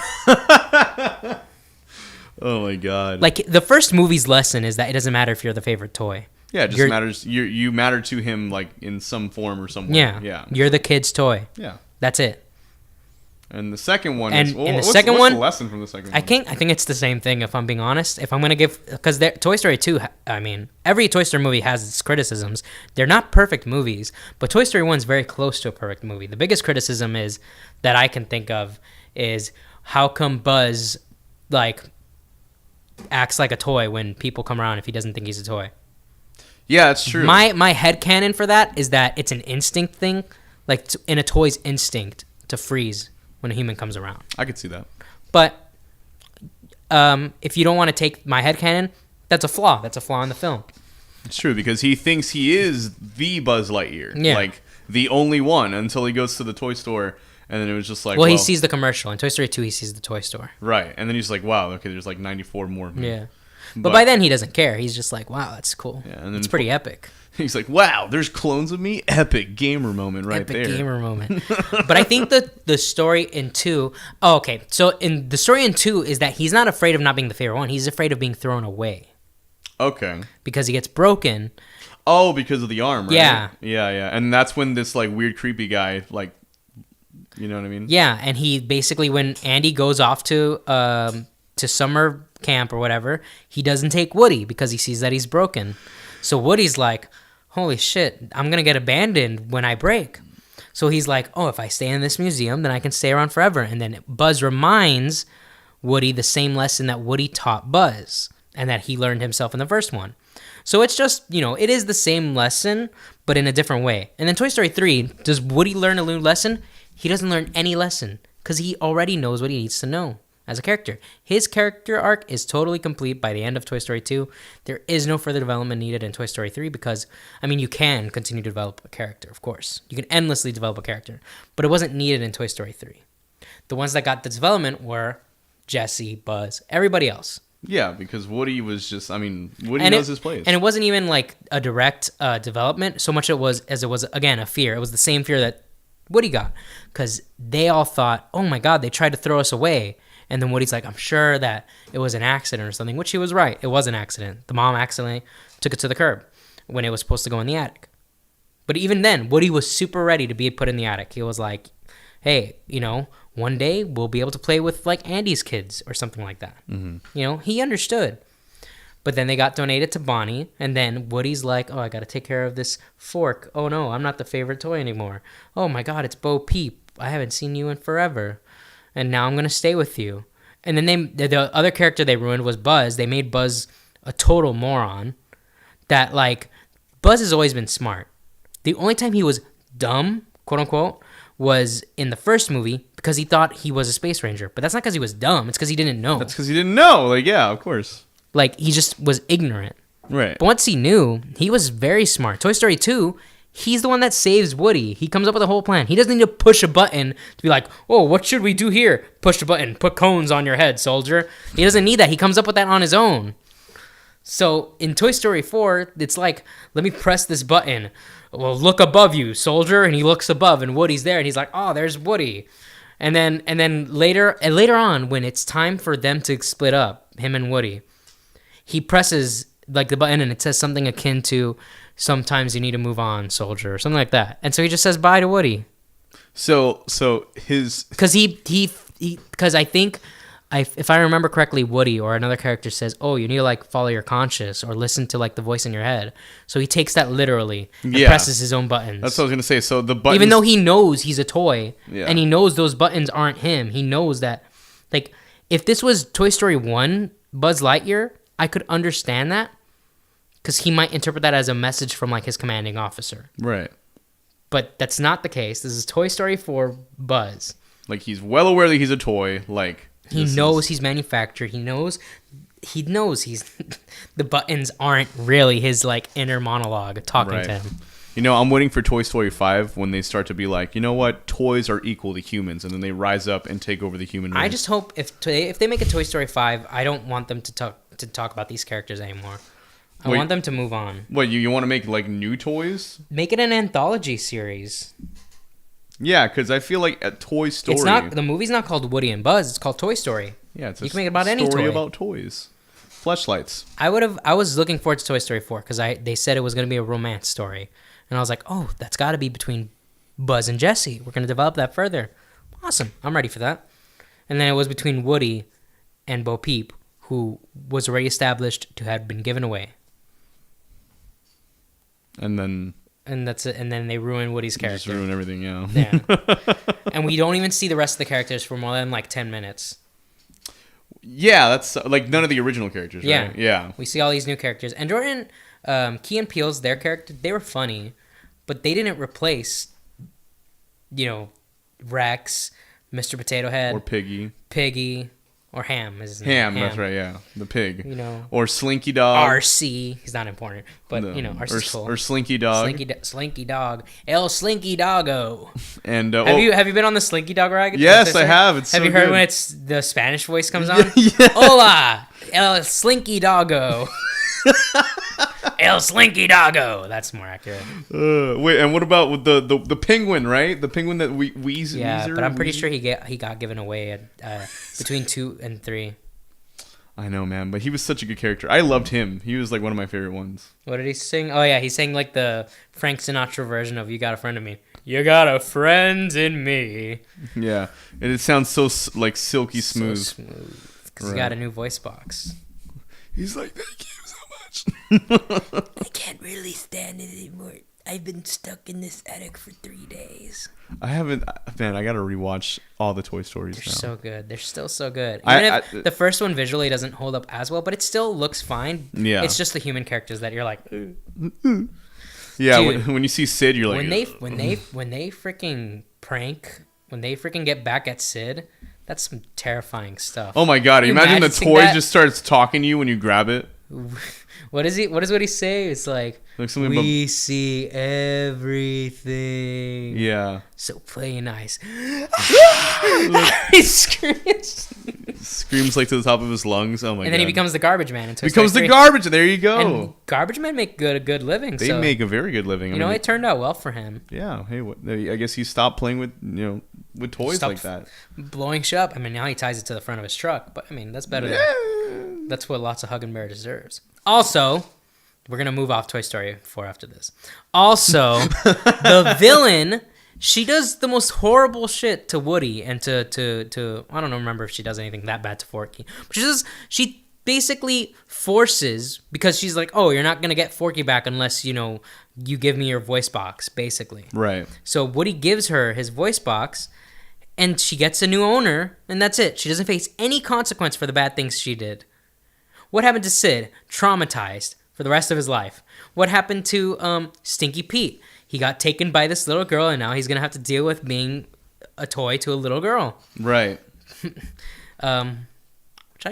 Oh my god. The first movie's lesson is that it doesn't matter if you're the favorite toy. Yeah, it just matters. You matter to him in some form or some way. Yeah. You're the kid's toy. Yeah. That's it. And the second one what's the lesson from the second one? I think it's the same thing, if I'm being honest. If I'm going to give... Because Toy Story 2, I mean, every Toy Story movie has its criticisms. They're not perfect movies, but Toy Story 1 is very close to a perfect movie. The biggest criticism that I can think of is how come Buzz, acts like a toy when people come around if he doesn't think he's a toy. Yeah, it's true. My headcanon for that is that it's an instinct thing, in a toy's instinct to freeze when a human comes around. I could see that. But if you don't want to take my headcanon, that's a flaw. That's a flaw in the film. It's true, because he thinks he is the Buzz Lightyear. Yeah. The only one, until he goes to the toy store, and then it was just Well, he sees the commercial. In Toy Story 2, he sees the toy store. Right, and then he's like, wow, okay, there's 94 more of me. Yeah. But by then, he doesn't care. He's just like, wow, that's cool. Yeah, and then it's pretty epic. He's like, wow, there's clones of me? Epic gamer moment right there. Epic gamer moment. But I think the story in 2... Oh, okay. So in the story in 2 is that he's not afraid of not being the favorite one. He's afraid of being thrown away. Okay. Because he gets broken. Oh, because of the arm, right? Yeah. Yeah. And that's when this weird creepy guy, you know what I mean? Yeah, and he basically, when Andy goes off to summer camp or whatever, he doesn't take Woody because he sees that he's broken. So Woody's like, holy shit, I'm going to get abandoned when I break. So he's like, oh, if I stay in this museum, then I can stay around forever. And then Buzz reminds Woody the same lesson that Woody taught Buzz and that he learned himself in the first one. So it's just, it is the same lesson, but in a different way. And then Toy Story 3, does Woody learn a new lesson? He doesn't learn any lesson because he already knows what he needs to know as a character. His character arc is totally complete by the end of Toy Story 2. There is no further development needed in Toy Story 3 because, you can continue to develop a character, of course. You can endlessly develop a character, but it wasn't needed in Toy Story 3. The ones that got the development were Jesse, Buzz, everybody else. Yeah, because Woody was just, Woody knows his place. And it wasn't even like a direct development so much as it was, again, a fear. It was the same fear that Woody got because they all thought, oh my God, they tried to throw us away. And then Woody's like, I'm sure that it was an accident or something, which he was right. It was an accident. The mom accidentally took it to the curb when it was supposed to go in the attic. But even then, Woody was super ready to be put in the attic. He was like, hey, one day we'll be able to play with like Andy's kids or something like that. Mm-hmm. He understood. But then they got donated to Bonnie, and then Woody's like, oh, I got to take care of this fork. Oh no, I'm not the favorite toy anymore. Oh my God, it's Bo Peep. I haven't seen you in forever. And now I'm going to stay with you. And then the other character they ruined was Buzz. They made Buzz a total moron. That like, Buzz has always been smart. The only time he was dumb, quote unquote, was in the first movie because he thought he was a space ranger. But that's not because he was dumb. It's because he didn't know. That's because he didn't know. Like, yeah, of course. Like, he just was ignorant. Right. But once he knew, he was very smart. Toy Story 2, he's the one that saves Woody. He comes up with a whole plan. He doesn't need to push a button to be like, oh, what should we do here? Push the button. Put cones on your head, soldier. He doesn't need that. He comes up with that on his own. So in Toy Story 4, it's like, let me press this button. Well, look above you, soldier. And he looks above, and Woody's there, and he's like, oh, there's Woody. And then later on, when it's time for them to split up, him and Woody, he presses like the button, and it says something akin to, sometimes you need to move on, soldier, or something like that. And so he just says bye to Woody. So his... Because I think... if I remember correctly, Woody or another character says, oh, you need to like follow your conscience or listen to like the voice in your head. So he takes that literally and presses his own buttons. That's what I was going to say. So the buttons... Even though he knows he's a toy and he knows those buttons aren't him, he knows that, like, if this was Toy Story 1, Buzz Lightyear, I could understand that because he might interpret that as a message from like his commanding officer. Right. But that's not the case. This is Toy Story 4 Buzz. Like, he's well aware that he's a toy. Like... He knows he's manufactured. He knows he's the buttons aren't really his like inner monologue talking to him. I'm waiting for Toy Story 5 when they start to be like, you know what, toys are equal to humans, and then they rise up and take over the human race. I just hope if they make a Toy Story 5, I don't want them to talk about these characters anymore. I want them to move on. What, you want to make like new toys? Make it an anthology series. Yeah, because I feel like a Toy Story... The movie's not called Woody and Buzz. It's called Toy Story. Yeah, it's a you can make it about any story toy. about toys. Fleshlights. I was looking forward to Toy Story 4 because they said it was going to be a romance story. And I was like, oh, that's got to be between Buzz and Jesse. We're going to develop that further. Awesome. I'm ready for that. And then it was between Woody and Bo Peep, who was already established to have been given away. And that's it. And then they ruin Woody's character. Just ruin everything, yeah. And we don't even see the rest of the characters for more than like 10 minutes. Yeah, that's like none of the original characters, yeah. right? Yeah. We see all these new characters. And Jordan, Key and Peele's, their character, they were funny, but they didn't replace, Rex, Mr. Potato Head. Or Piggy. Or Ham is his name. Ham, that's right, yeah. The pig. Or Slinky RC. Dog. He's not important, but, RC's cool. Or Slinky Dog. Slinky Dog. El Slinky Doggo. And have you been on the Slinky Dog ride? Yes, I have. It's have so you heard good. when it's the Spanish voice comes on? Yeah. Hola, El Slinky Doggo. El Slinky Doggo. That's more accurate. Wait, and what about with the penguin, right? The penguin that Weezer. Yeah, but I'm pretty sure he got given away at between 2 and 3. I know, man, but he was such a good character. I loved him. He was like one of my favorite ones. What did he sing? Oh yeah, he sang like the Frank Sinatra version of "You Got a Friend in Me." You got a friend in me. Yeah, and it sounds so like silky smooth. So smooth because he got a new voice box. He's like, thank you so much. I can't really stand it anymore. I've been stuck in this attic for 3 days. I haven't. Man, I gotta rewatch all the Toy Stories They're now. so good. They're still so good. Even if the first one visually doesn't hold up as well, but it still looks fine. Yeah. It's just the human characters that you're like, Yeah, Dude, when you see Sid, you're like, when they freaking get back at Sid, that's some terrifying stuff. oh my god! Can you Imagine the imagine toy that? just starts talking to you when you grab it. What does he say? It's like something we see everything. Yeah. So play nice. He Screams like to the top of his lungs. Oh my god! And then he becomes the garbage man. Becomes the garbage. There you go. And garbage men make a good living. They make a very good living. You know, it turned out well for him. Yeah. Hey, I guess he stopped playing with with toys like that. Blowing shit up. I mean, now he ties it to the front of his truck. But I mean, that's better. That's what lots of Hug and Bear deserves. Also, we're gonna move off Toy Story 4 after this. Also, the villain. She does the most horrible shit to Woody and to I don't remember if she does anything that bad to Forky. But she basically forces, because she's like, oh, you're not going to get Forky back unless, you give me your voice box, basically. Right. So Woody gives her his voice box and she gets a new owner and that's it. She doesn't face any consequence for the bad things she did. What happened to Sid? Traumatized for the rest of his life. What happened to Stinky Pete? He got taken by this little girl, and now he's going to have to deal with being a toy to a little girl. Right. Which, I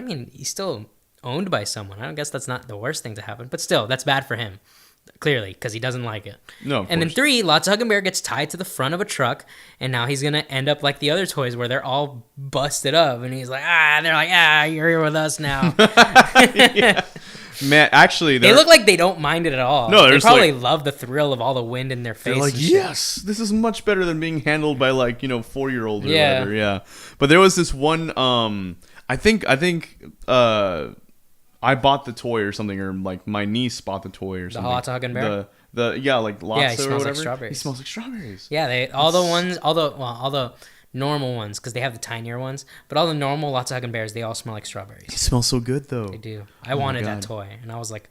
mean, he's still owned by someone. I guess that's not the worst thing to happen. But still, that's bad for him, clearly, because he doesn't like it. No, And then 3, Lots of Hug and Bear gets tied to the front of a truck, and now he's going to end up like the other toys where they're all busted up. And he's like, they're like, you're here with us now. Yeah. Man, actually, they look like they don't mind it at all. No, they probably love the thrill of all the wind in their face. They're like, yes, this is much better than being handled by 4-year-olds or whatever. Yeah. But there was this one. I think I bought the toy or something, or like my niece bought the toy or something. The Lots of Hug and Bear. Like Lots he smells or whatever. like strawberries. He smells like strawberries. Yeah, all the normal ones, because they have the tinier ones, but all the normal Lots of Hug and Bears, they all smell like strawberries. They smell so good though. They do. I wanted that toy, and I was like,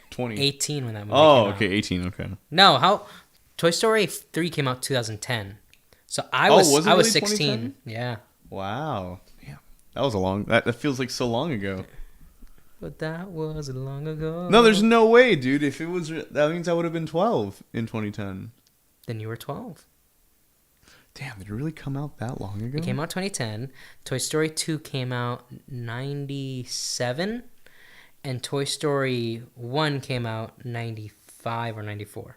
20, 18 when that movie came out. okay, 18. Okay. No, Toy Story 3 came out 2010, so I was really 16. Yeah. Wow. Yeah. That was that feels like so long ago. But that was long ago. No, there's no way, dude. If it was, that means I would have been 12 in 2010. Then you were 12. Damn, did it really come out that long ago? It came out 2010. Toy Story 2 came out 97. And Toy Story 1 came out 95 or 94.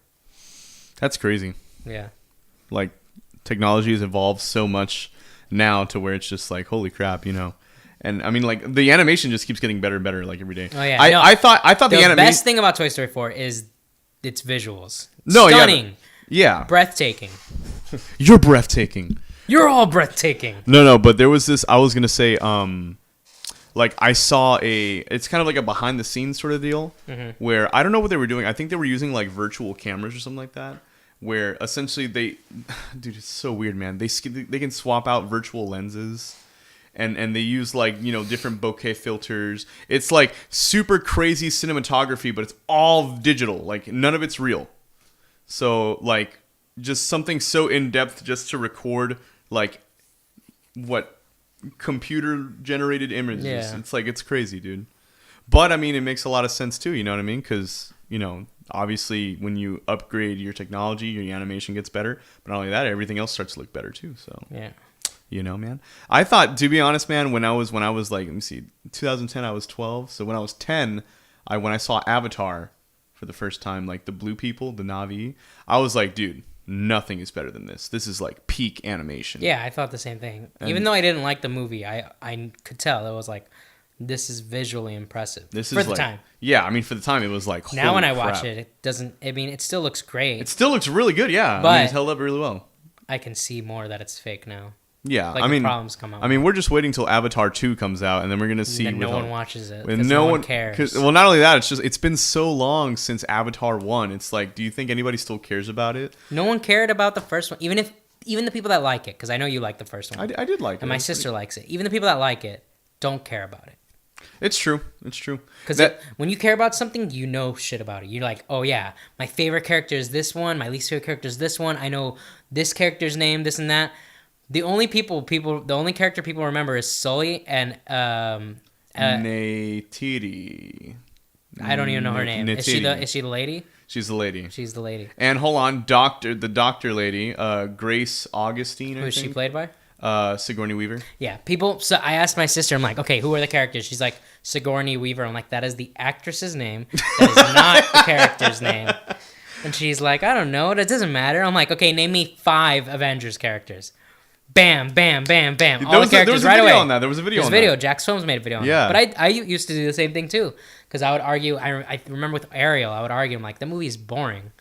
That's crazy. Yeah. Like, technology has evolved so much now to where it's just like, holy crap, And I mean, like, the animation just keeps getting better and better, like, every day. Oh, yeah. I thought the animation... best thing about Toy Story 4 is its visuals. No, Stunning. Yeah. Breathtaking. You're breathtaking. You're all breathtaking. No, but there was this, I was going to say, like, I saw it's kind of like a behind the scenes sort of deal, where, I don't know what they were doing. I think they were using, like, virtual cameras or something like that, where essentially dude, it's so weird, man. They can swap out virtual lenses. And they use, like, different bokeh filters. It's like super crazy cinematography, but it's all digital. Like, none of it's real. So, like, just something so in-depth just to record, like, what computer-generated images. Yeah. It's like, it's crazy, dude. But, I mean, it makes a lot of sense, too, you know what I mean? Because, obviously, when you upgrade your technology, your animation gets better. But not only that, everything else starts to look better, too, so... Yeah. Man. I thought, to be honest, man, when I was like, let me see, 2010, I was 12. So when I was 10, when I saw Avatar for the first time, like the blue people, the Na'vi, I was like, dude, nothing is better than this. This is like peak animation. Yeah, I thought the same thing. Even though I didn't like the movie, I could tell it was like, this is visually impressive. For the time. Yeah, I mean, for the time, it was like, now when I crap. watch it, it doesn't, I mean, it still looks great. It still looks really good, yeah. But I mean, it's held up really well. I can see more that it's fake now. Yeah, like, I mean, the problems come out. I mean, we're just waiting till Avatar 2 comes out, and then we're gonna see. And no one watches it. And no one cares. Well, not only that, it's been so long since Avatar 1. It's like, do you think anybody still cares about it? No one cared about the first one, even the people that like it, because I know you like the first one. I did like it. And my sister likes it. Even the people that like it don't care about it. It's true. It's true. Because when you care about something, you know shit about it. You're like, oh yeah, my favorite character is this one. My least favorite character is this one. I know this character's name, this and that. The only character people remember is Sully and Neytiri. I don't even know her name. Is she the lady? She's the lady. She's the lady. And hold on, the doctor lady, Grace Augustine. Who is she played by? Sigourney Weaver. Yeah, so I asked my sister, I'm like, okay, who are the characters? She's like, Sigourney Weaver. I'm like, that is the actress's name. That is not the character's name. And she's like, I don't know. That doesn't matter. I'm like, okay, name me 5 Avengers characters. Bam, bam, bam, bam. All the characters right away. There was a video on that. that. Jack's Films made a video on that. But I used to do the same thing too. Because I would argue, I remember with Ariel, I would argue, I'm like, the movie is boring.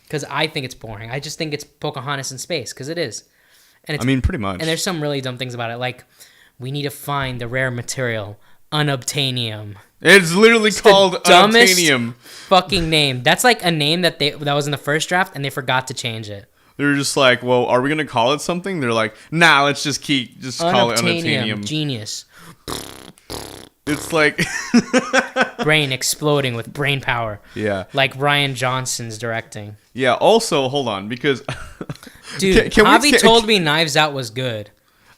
Because I think it's boring. I just think it's Pocahontas in space. Because it is. And pretty much. And there's some really dumb things about it. Like, we need to find the rare material, unobtainium. It's literally called unobtainium. Fucking name. That's like a name that was in the first draft, and they forgot to change it. They're just like, well, are we gonna call it something? They're like, nah, let's just call it unobtainium. Genius. It's like brain exploding with brain power. Yeah. Like Rian Johnson's directing. Yeah. Also, hold on, because dude, Javi told me Knives Out was good.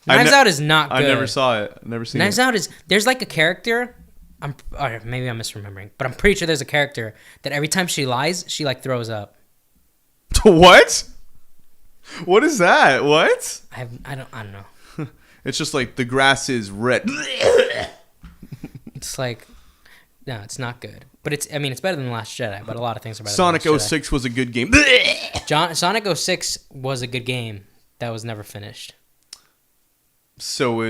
Knives Out is not good. I never saw it. I've never seen Knives Out is there's like a character. Maybe I'm misremembering, but I'm pretty sure there's a character that every time she lies, she like throws up. What? What is that? What? I don't know. It's just like the grass is red. It's like, no, it's not good. But it's better than The Last Jedi, but a lot of things are better Sonic than The Last 06 was a good game. Sonic 06 was a good game that was never finished. So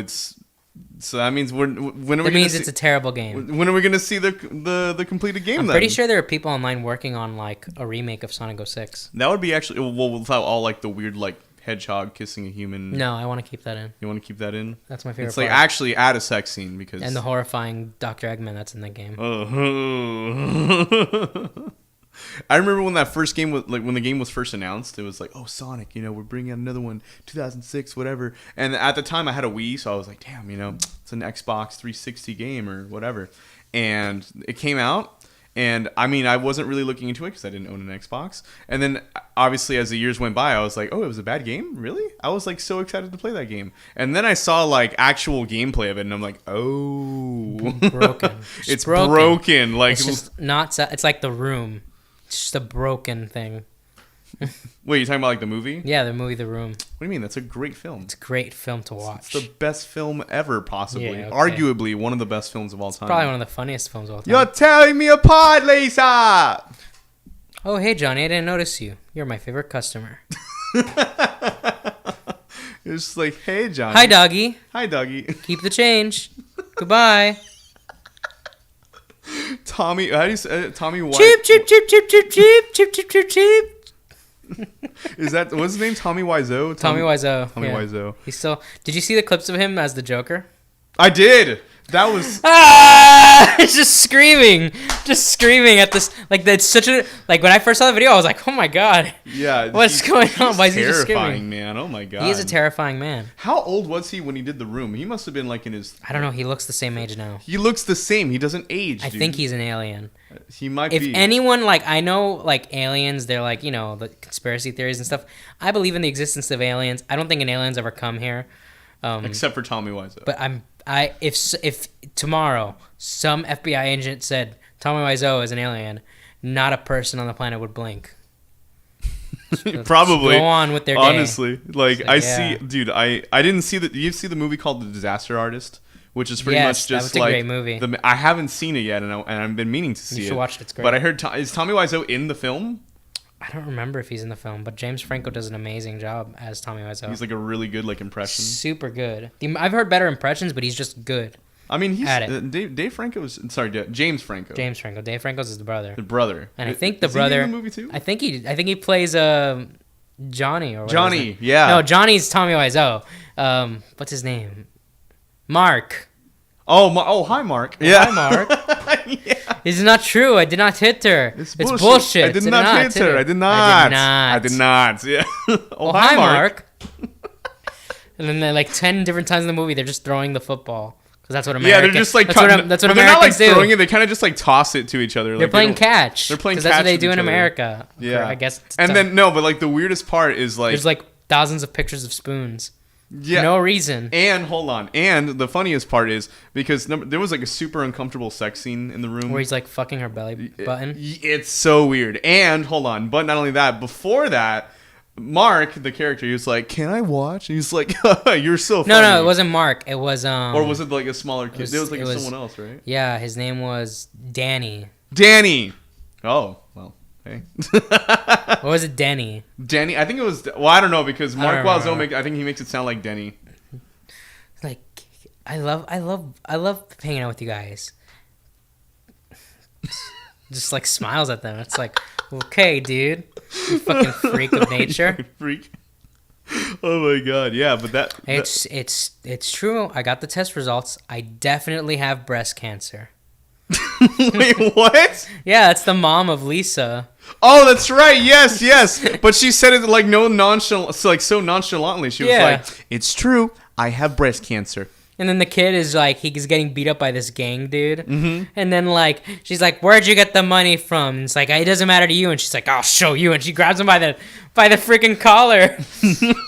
that means it's a terrible game. When are we going to see the completed game? I'm pretty sure there are people online working on like a remake of Sonic 06. That would be actually without all like the weird like hedgehog kissing a human. No, I want to keep that in. You want to keep that in? That's my favorite. It's like actually add a sex scene because and the horrifying Dr. Eggman that's in that game. I remember when that first game was like when the game was first announced, it was like, oh, Sonic, we're bringing out another one, 2006, whatever. And at the time I had a Wii, so I was like, damn, it's an Xbox 360 game or whatever. And it came out. And I wasn't really looking into it because I didn't own an Xbox. And then obviously as the years went by, I was like, oh, it was a bad game? Really? I was like so excited to play that game. And then I saw like actual gameplay of it and I'm like, oh. Broken. It's broken. Like it's just not, it's like The Room. It's just a broken thing. Wait, you talking about like the movie? Yeah, the movie The Room. What do you mean? That's a great film. It's a great film to watch. It's the best film ever, possibly. Yeah, okay. Arguably one of the best films of all time. Probably one of the funniest films of all time. You're tearing me apart, Lisa! Oh, hey, Johnny, I didn't notice you. You're my favorite customer. It's just like, hey, Johnny. Hi, doggy. Hi, doggy. Keep the change. Goodbye. Tommy, how do you say Tommy Wiseau? Cheep, cheep, cheep, cheep, cheep, cheep, cheep, cheep, cheep, cheep. Is that what's his name? Tommy Wiseau. Tommy Wiseau. Tommy Wiseau. He's still. Did you see the clips of him as the Joker? I did. That was. It's just screaming at this. Like that's such a like. When I first saw the video, I was like, "Oh my god." Yeah. What's going on? Why is he just screaming? Terrifying, man. Oh my god. He is a terrifying man. How old was he when he did The Room? He must have been like in his. I don't know. He looks the same age now. He looks the same. He doesn't age. I think he's an alien. He might if be. If anyone like I know like aliens, they're like the conspiracy theories and stuff. I believe in the existence of aliens. I don't think an alien's ever come here. Except for Tommy Wiseau. But if tomorrow some FBI agent said Tommy Wiseau is an alien, not a person on the planet would blink. So probably go on with their day. Honestly, like I see, dude. I didn't see that. You see the movie called The Disaster Artist, which is pretty much just that was like a great movie. I haven't seen it yet, and I've been meaning to see it. You should watch it. It's great. But I heard is Tommy Wiseau in the film? I don't remember if he's in the film, but James Franco does an amazing job as Tommy Wiseau. He's like a really good like impression. Super good. I've heard better impressions, but he's just good. I mean, he's at it. Dave Franco's. Sorry, James Franco. James Franco. Dave Franco's is the brother. The brother. And I think the brother. He in the movie too? I think he plays Johnny or Johnny. Yeah. No, Johnny's Tommy Wiseau. What's his name? Mark. Oh, hi, Mark. Yeah. Hi, Mark. Yeah. It's not true. I did not hit her. It's bullshit. I did not hit her. I did not. Yeah. Hi, Mark. And then like 10 different times in the movie, they're just throwing the football. because that's what Yeah, they're just like that's what they're not like Americans do. throwing it. They kind of just like toss it to each other. They're like, playing catch. They're playing catch. That's what they with do each in other. America. Yeah, I guess. And then no, but like the weirdest part is like there's like thousands of pictures of spoons. Yeah. For no reason. And hold on. And the funniest part is because there was like a super uncomfortable sex scene in the room where he's like fucking her belly button. It's so weird. And hold on, but not only that, before that, Mark, the character, he was like, "Can I watch?" And he's like, "You're so funny." No, it wasn't Mark. It was Or was it like a smaller kid? It was like someone else, right? Yeah, his name was Danny. Danny. Oh, well. Hey. What was it, Denny? Denny. I think it was. Well, I don't know because Mark Wazo. I think he makes it sound like Denny. Like, I love hanging out with you guys. Just like smiles at them. It's like, okay, dude, you fucking freak of nature. Freak. Oh my god, yeah, but it's true. I got the test results. I definitely have breast cancer. Wait, what? Yeah, it's the mom of Lisa. Oh, that's right. Yes. But she said it like so nonchalantly. She was like, "It's true. I have breast cancer." And then the kid is like, he's getting beat up by this gang dude. Mm-hmm. And then like, she's like, "Where'd you get the money from?" And it's like, "It doesn't matter to you." And she's like, "I'll show you." And she grabs him by the freaking collar.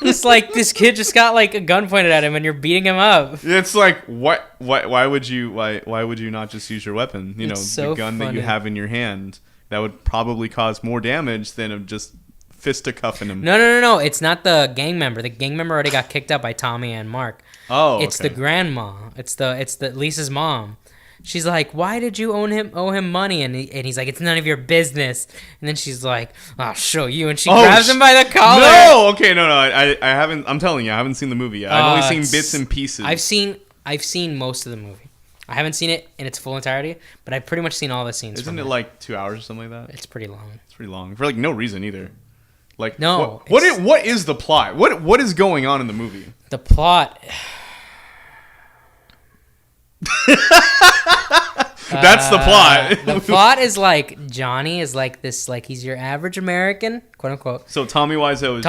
It's like this kid just got like a gun pointed at him, and you're beating him up. It's like, what? Why would you not just use your weapon? You know, the gun that you have in your hand that would probably cause more damage than of just fisticuffing him. No. It's not the gang member. The gang member already got kicked out by Tommy and Mark. Oh, it's the grandma. It's the Lisa's mom. She's like, "Why did you owe him money?" And he's like, "It's none of your business." And then she's like, "I'll show you." And she grabs him by the collar. No, okay, no. I haven't. I'm telling you, I haven't seen the movie yet. I've only seen bits and pieces. I've seen most of the movie. I haven't seen it in its full entirety, but I've pretty much seen all the scenes. Isn't it like 2 hours or something like that? It's pretty long. It's pretty long for like no reason either. Like no. What is the plot? What is going on in the movie? The plot. That's the plot. The plot is like Johnny is like this, like he's your average American, quote unquote. So Tommy Wiseau is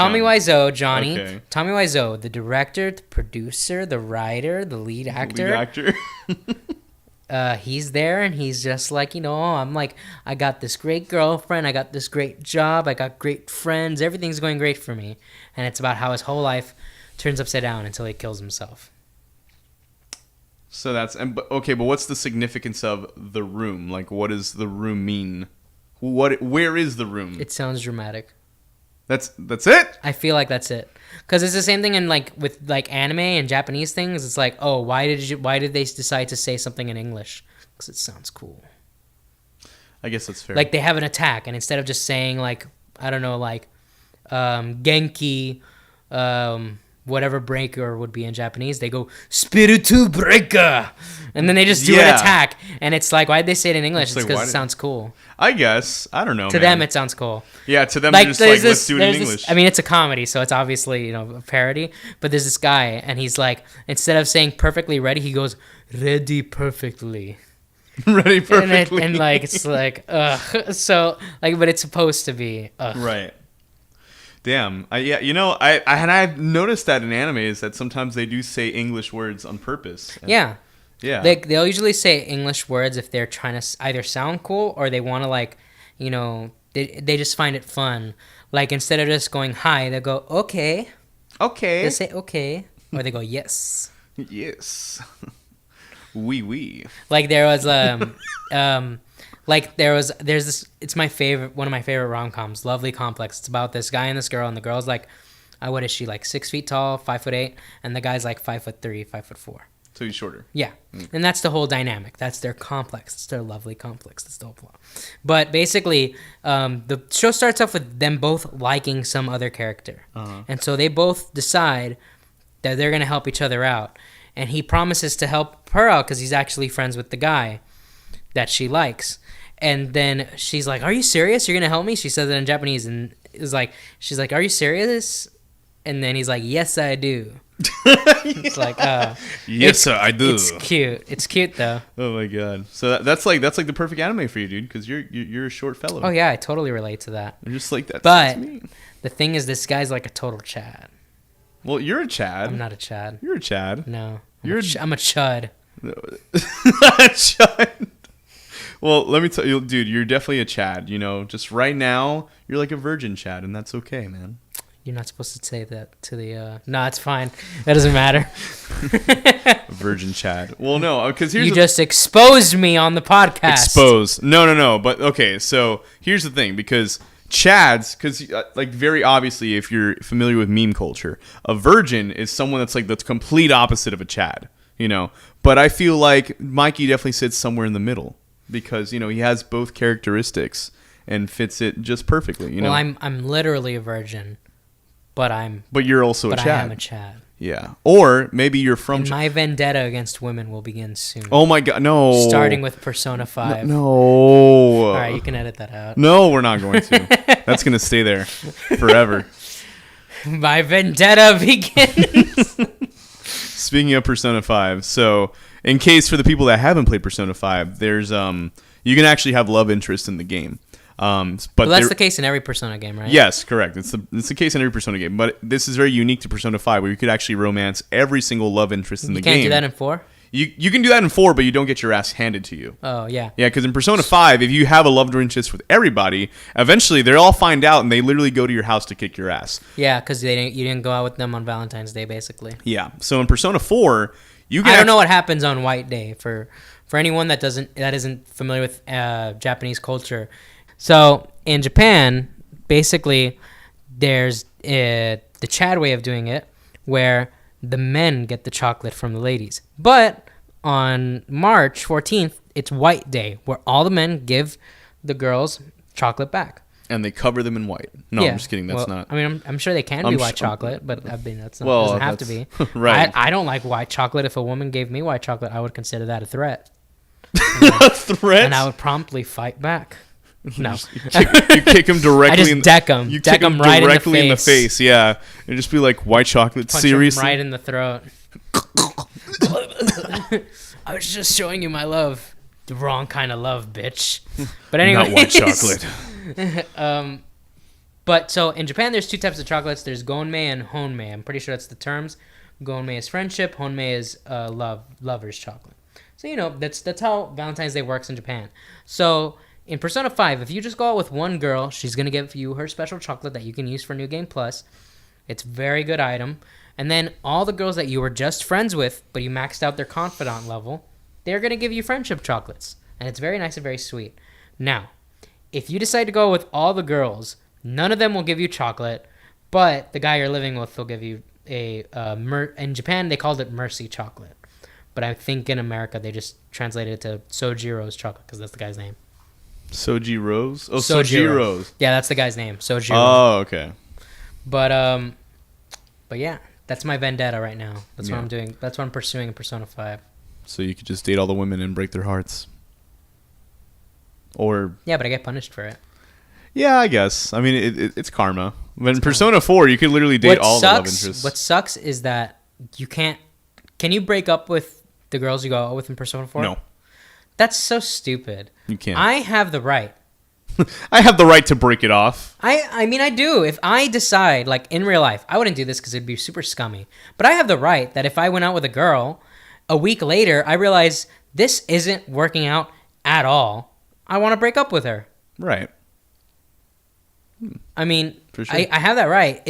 Johnny. Okay. Tommy Wiseau, the director, the producer, the writer, the lead actor. He's there and he's just like, I'm like, I got this great girlfriend, I got this great job, I got great friends, everything's going great for me. And it's about how his whole life turns upside down until he kills himself. So but what's the significance of the room? Like, what does the room mean? Where is the room? It sounds dramatic. That's it? I feel like that's it. Because it's the same thing in like with like anime and Japanese things. It's like, oh, why did they decide to say something in English? Because it sounds cool. I guess that's fair. Like they have an attack, and instead of just saying like, I don't know, like Genki, whatever breaker would be in Japanese, they go spiritu breaker, and then they just do an attack, and it's like, why'd they say it in English? It's because it sounds cool. I guess I don't know. To them, it sounds cool. Yeah, to them, like, just like let's do it in English. I mean, it's a comedy, so it's obviously a parody. But there's this guy, and he's like, instead of saying perfectly ready, he goes ready perfectly. Ready perfectly, and like it's like so like, but it's supposed to be right. Damn. I've noticed that in animes that sometimes they do say English words on purpose. Yeah. Yeah. They'll usually say English words if they're trying to either sound cool or they want to like, they just find it fun. Like instead of just going hi, they go okay. Okay. They say okay, or they go yes. Yes. Oui. Like there was there's this, it's one of my favorite rom-coms, Lovely Complex. It's about this guy and this girl, and the girl's like, what is she, like 6 feet tall, 5'8", and the guy's like 5'3", 5'4". So he's shorter. Yeah. And that's the whole dynamic. That's their complex. It's their lovely complex. That's the whole plot. But basically, the show starts off with them both liking some other character. Uh-huh. And so they both decide that they're going to help each other out. And he promises to help her out because he's actually friends with the guy that she likes. And then she's like, "Are you serious? You're going to help me?" She says it in Japanese. And she's like, "Are you serious?" And then he's like, "Yes, I do." It's like, yes, sir, I do. It's cute. It's cute though. Oh my god. So that's like the perfect anime for you, dude, because you're a short fellow. Oh yeah, I totally relate to that. I'm just like that. But the thing is, this guy's like a total Chad. Well, you're a Chad. I'm not a Chad. You're a Chad. No, I'm a Chud. Chad. Well, let me tell you, dude, you're definitely a Chad. You know, just right now, you're like a virgin Chad, and that's okay, man. You're not supposed to say that to the... No, it's fine. That doesn't matter. Virgin Chad. Well, no, because You just exposed me on the podcast. Exposed. No. But, okay, so here's the thing. Because Chads, because, like, very obviously, if you're familiar with meme culture, a virgin is someone that's, like, the complete opposite of a Chad, you know? But I feel like Mikey definitely sits somewhere in the middle. Because, you know, he has both characteristics and fits it just perfectly, you know? Well, I'm literally a virgin. But you're also a Chad. I am a Chad. Yeah. Or maybe you're from... And my vendetta against women will begin soon. Oh my God, no. Starting with Persona 5. No. All right, you can edit that out. No, we're not going to. That's going to stay there forever. My vendetta begins. Speaking of Persona 5, so in case for the people that haven't played Persona 5, there's you can actually have love interest in the game. But that's the case in every Persona game, right? Yes, correct. It's the case in every Persona game, but this is very unique to Persona 5, where you could actually romance every single love interest in the game. You can't do that in 4? You can do that in 4, but you don't get your ass handed to you. Oh, yeah. Yeah, because in Persona 5, if you have a love interest with everybody, eventually they all find out and they literally go to your house to kick your ass. Yeah, because you didn't go out with them on Valentine's Day, basically. Yeah, so in Persona 4, you can... I don't know what happens on White Day for anyone that isn't familiar with Japanese culture. So in Japan, basically, there's the Chad way of doing it, where the men get the chocolate from the ladies. But on March 14th, it's White Day, where all the men give the girls chocolate back. And they cover them in white. No, I'm just kidding. That's not... I mean, I'm sure they can be white chocolate, but I mean, doesn't have to be. Right. I don't like white chocolate. If a woman gave me white chocolate, I would consider that a threat. A threat? And I would promptly fight back. No. You kick him directly. I just deck him. You deck kick him right directly in the face. Yeah, and just be like, white chocolate. Punch Seriously, him right in the throat. I was just showing you my love. The wrong kind of love, bitch. But anyway, not white chocolate. But so in Japan, there's 2 types of chocolates. There's gonmei and honmei. I'm pretty sure that's the terms. Gonmei is friendship. Honmei is lover's chocolate. So you know that's how Valentine's Day works in Japan. So in Persona 5, if you just go out with one girl, she's going to give you her special chocolate that you can use for New Game Plus. It's a very good item. And then all the girls that you were just friends with, but you maxed out their confidant level, they're going to give you friendship chocolates. And it's very nice and very sweet. Now, if you decide to go with all the girls, none of them will give you chocolate, but the guy you're living with will give you in Japan, they called it mercy chocolate. But I think in America, they just translated it to Sojiro's chocolate, because that's the guy's name. Soji Rose? Oh, Sojiro. Sojiro. Yeah, that's the guy's name. Sojiro. Oh, okay. But yeah, that's my vendetta right now. That's what I'm doing. That's what I'm pursuing in Persona 5. So you could just date all the women and break their hearts. Or... Yeah, but I get punished for it. Yeah, I guess. I mean, it's karma. But in Persona 4, you could literally date all the love interests. What sucks is that you can't... Can you break up with the girls you go out with in Persona 4? No. That's so stupid. You can't. I have the right. I have the right to break it off. I mean, I do. If I decide, like, in real life, I wouldn't do this because it'd be super scummy. But I have the right that if I went out with a girl, a week later, I realize this isn't working out at all. I want to break up with her. Right. I mean, For sure. I have that right.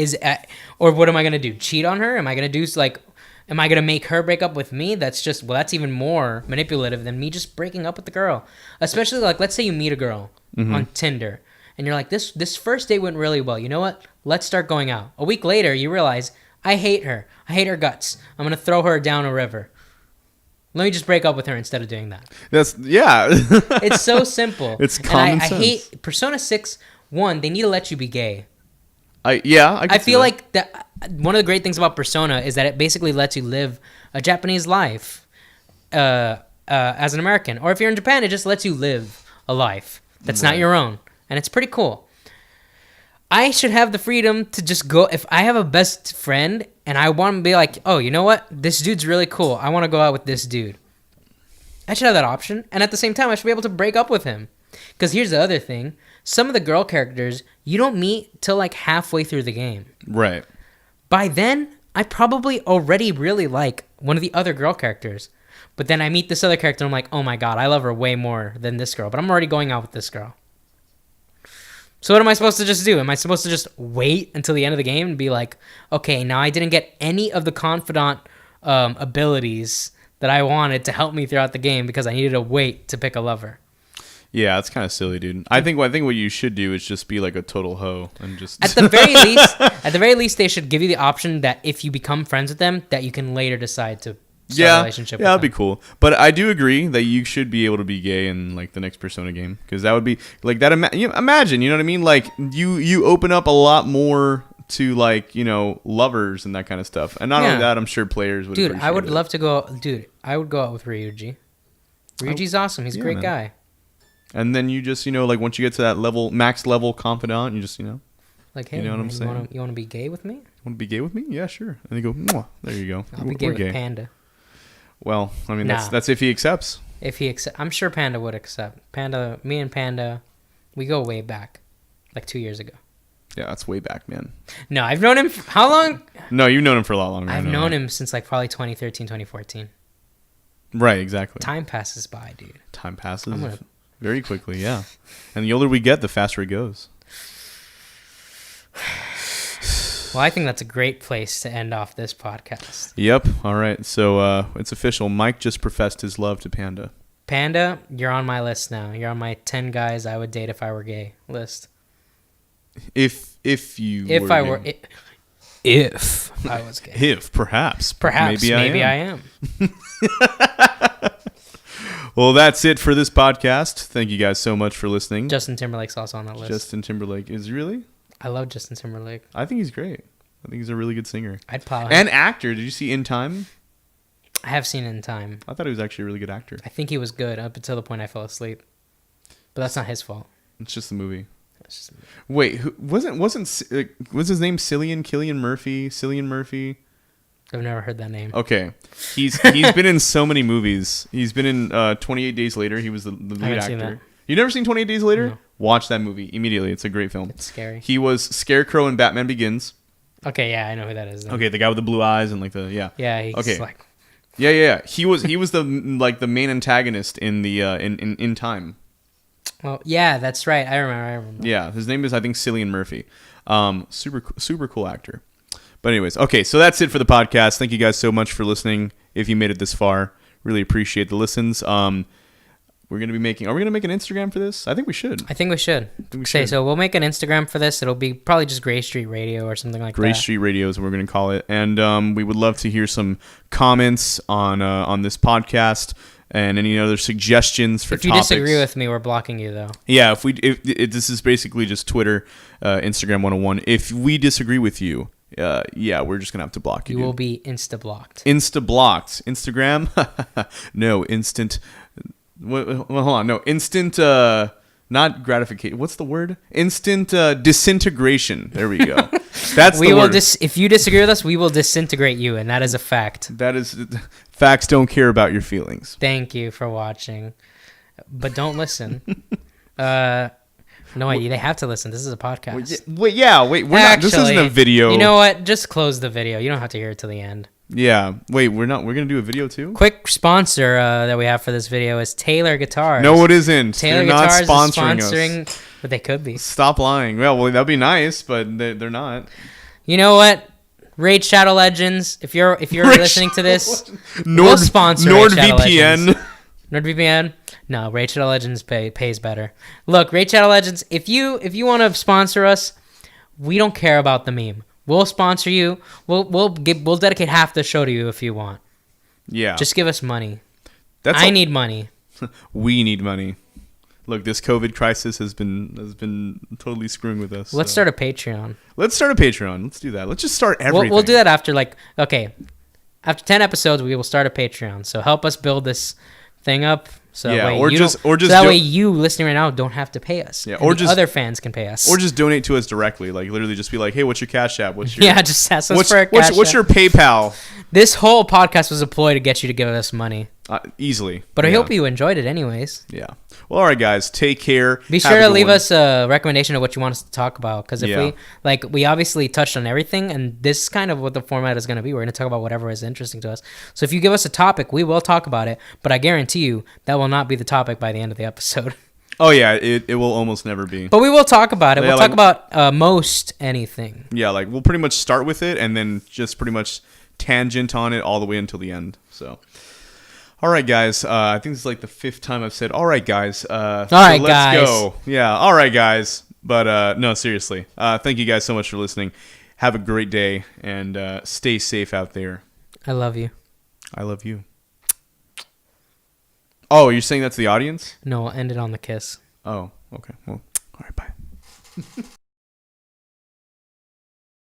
Or what am I going to do? Cheat on her? Am I going to do, like... Am I going to make her break up with me? That's even more manipulative than me just breaking up with the girl. Especially, like, let's say you meet a girl on Tinder, and you're like, this first date went really well. You know what? Let's start going out. A week later, you realize, I hate her. I hate her guts. I'm going to throw her down a river. Let me just break up with her instead of doing that. Yeah. It's so simple. It's common sense. I hate Persona 6, 1, they need to let you be gay. I feel like that one of the great things about Persona is that it basically lets you live a Japanese life as an American. Or if you're in Japan, it just lets you live a life that's not your own. And it's pretty cool. I should have the freedom to just go. If I have a best friend and I want to be like, oh, you know what? This dude's really cool. I want to go out with this dude. I should have that option. And at the same time, I should be able to break up with him. Because here's the other thing. Some of the girl characters, you don't meet till like halfway through the game. Right. By then, I probably already really like one of the other girl characters. But then I meet this other character, and I'm like, oh my god, I love her way more than this girl. But I'm already going out with this girl. So what am I supposed to just do? Am I supposed to just wait until the end of the game and be like, okay, now I didn't get any of the confidant abilities that I wanted to help me throughout the game because I needed to wait to pick a lover? Yeah, it's kind of silly, dude. I think what you should do is just be like a total hoe and just At the very least, they should give you the option that if you become friends with them, that you can later decide to start a relationship with them. That'd be cool. But I do agree that you should be able to be gay in like the next Persona game, because that would be like that. Imagine, you know what I mean? Like you open up a lot more to like, you know, lovers and that kind of stuff. And not only that, I'm sure players would. Dude, I would love to go. Dude, I would go out with Ryuji. Ryuji's awesome. He's a great guy. And then you just, you know, like once you get to that level, max level confidant, you just, you know, like, hey, you know what I'm saying? You want to be gay with me? Want to be gay with me? Yeah, sure. And they go, mwah. There you go. I'll be gay with Panda. Well, I mean, that's if he accepts. I'm sure Panda would accept. Me and Panda, we go way back, like 2 years ago. Yeah, that's way back, man. No, I've known him how long? No, you've known him for a lot longer. I've known him since like probably 2013, 2014. Right, exactly. Time passes by, dude. Time passes very quickly, yeah. And the older we get, the faster it goes. Well, I think that's a great place to end off this podcast. Yep. All right. So it's official. Mike just professed his love to Panda. Panda, you're on my list now. You're on my 10 guys I would date if I were gay list. If I was gay. If perhaps maybe I am. Well, that's it for this podcast. Thank you guys so much for listening. Justin Timberlake's also on that list. Justin Timberlake is really? I love Justin Timberlake. I think he's great. I think he's a really good singer. I'd plow him. And actor. Did you see In Time? I have seen In Time. I thought he was actually a really good actor. I think he was good up until the point I fell asleep. But that's not his fault. It's just the movie. Wait, was his name Cillian Murphy? I've never heard that name. Okay, he's been in so many movies. He's been in 28 Days Later. He was the lead actor. You never seen 28 Days Later? No. Watch that movie immediately. It's a great film. It's scary. He was Scarecrow in Batman Begins. Okay, yeah, I know who that is. Then. Okay, the guy with the blue eyes and like the Yeah, he's like. Yeah. He was the the main antagonist in the in Time. Oh yeah, that's right. I remember. Yeah, his name is, I think, Cillian Murphy. Super cool actor. But anyways, okay, so that's it for the podcast. Thank you guys so much for listening. If you made it this far, really appreciate the listens. Are we gonna make an Instagram for this? I think we should. So we'll make an Instagram for this. It'll be probably just Gray Street Radio or something like that. Gray Street Radio is what we're gonna call it. And we would love to hear some comments on this podcast. And any other suggestions for topics. If you disagree with me, we're blocking you, though. Yeah, if this is basically just Twitter, Instagram 101. If we disagree with you, we're just going to have to block you. You will be insta-blocked. Insta-blocked. Instagram? No, instant... Well, hold on. No, instant... not gratification. What's the word? Instant disintegration. There we go. That's the word. If you disagree with us, we will disintegrate you, and that is a fact. That is... Facts don't care about your feelings. Thank you for watching. But don't listen. No, they have to listen. This is a podcast. Wait, this isn't a video. You know what? Just close the video. You don't have to hear it till the end. Yeah. Wait, we're going to do a video too? Quick sponsor that we have for this video is Taylor Guitars. No, it isn't. Taylor Guitars is sponsoring us. But they could be. Stop lying. Well, that'd be nice, but they're not. You know what? Raid Shadow Legends. If you're listening to this, we'll sponsor NordVPN. NordVPN. No, Raid Shadow Legends pays better. Look, Raid Shadow Legends. If you want to sponsor us, we don't care about the meme. We'll sponsor you. We'll dedicate half the show to you if you want. Yeah. Just give us money. I need money. We need money. Look, this COVID crisis has been totally screwing with us. Let's start a Patreon. Let's do that. Let's just start everything. We'll do that after after 10 episodes, we will start a Patreon. So help us build this thing up. So that way you listening right now don't have to pay us. Yeah, or just other fans can pay us. Or just donate to us directly. Like literally just be like, hey, what's your Cash App? Just ask us for a Cash App. What's your PayPal? This whole podcast was a ploy to get you to give us money. Easily. But I hope you enjoyed it anyways. Yeah. Well, all right, guys. Take care. Be sure to leave us a recommendation of what you want us to talk about. Because if we obviously touched on everything, and this is kind of what the format is going to be. We're going to talk about whatever is interesting to us. So if you give us a topic, we will talk about it. But I guarantee you that will not be the topic by the end of the episode. Oh, yeah. It will almost never be. But we will talk about it. We'll talk about most anything. Yeah, like we'll pretty much start with it and then just pretty much tangent on it all the way until the end. So... All right, guys. I think this is like the 5th time I've said, all right, guys. All right, let's guys. Go. Yeah, all right, guys. But no, seriously. Thank you guys so much for listening. Have a great day, and stay safe out there. I love you. I love you. Oh, you're saying that's the audience? No, I'll end it on the kiss. Oh, okay. Well, all right, bye.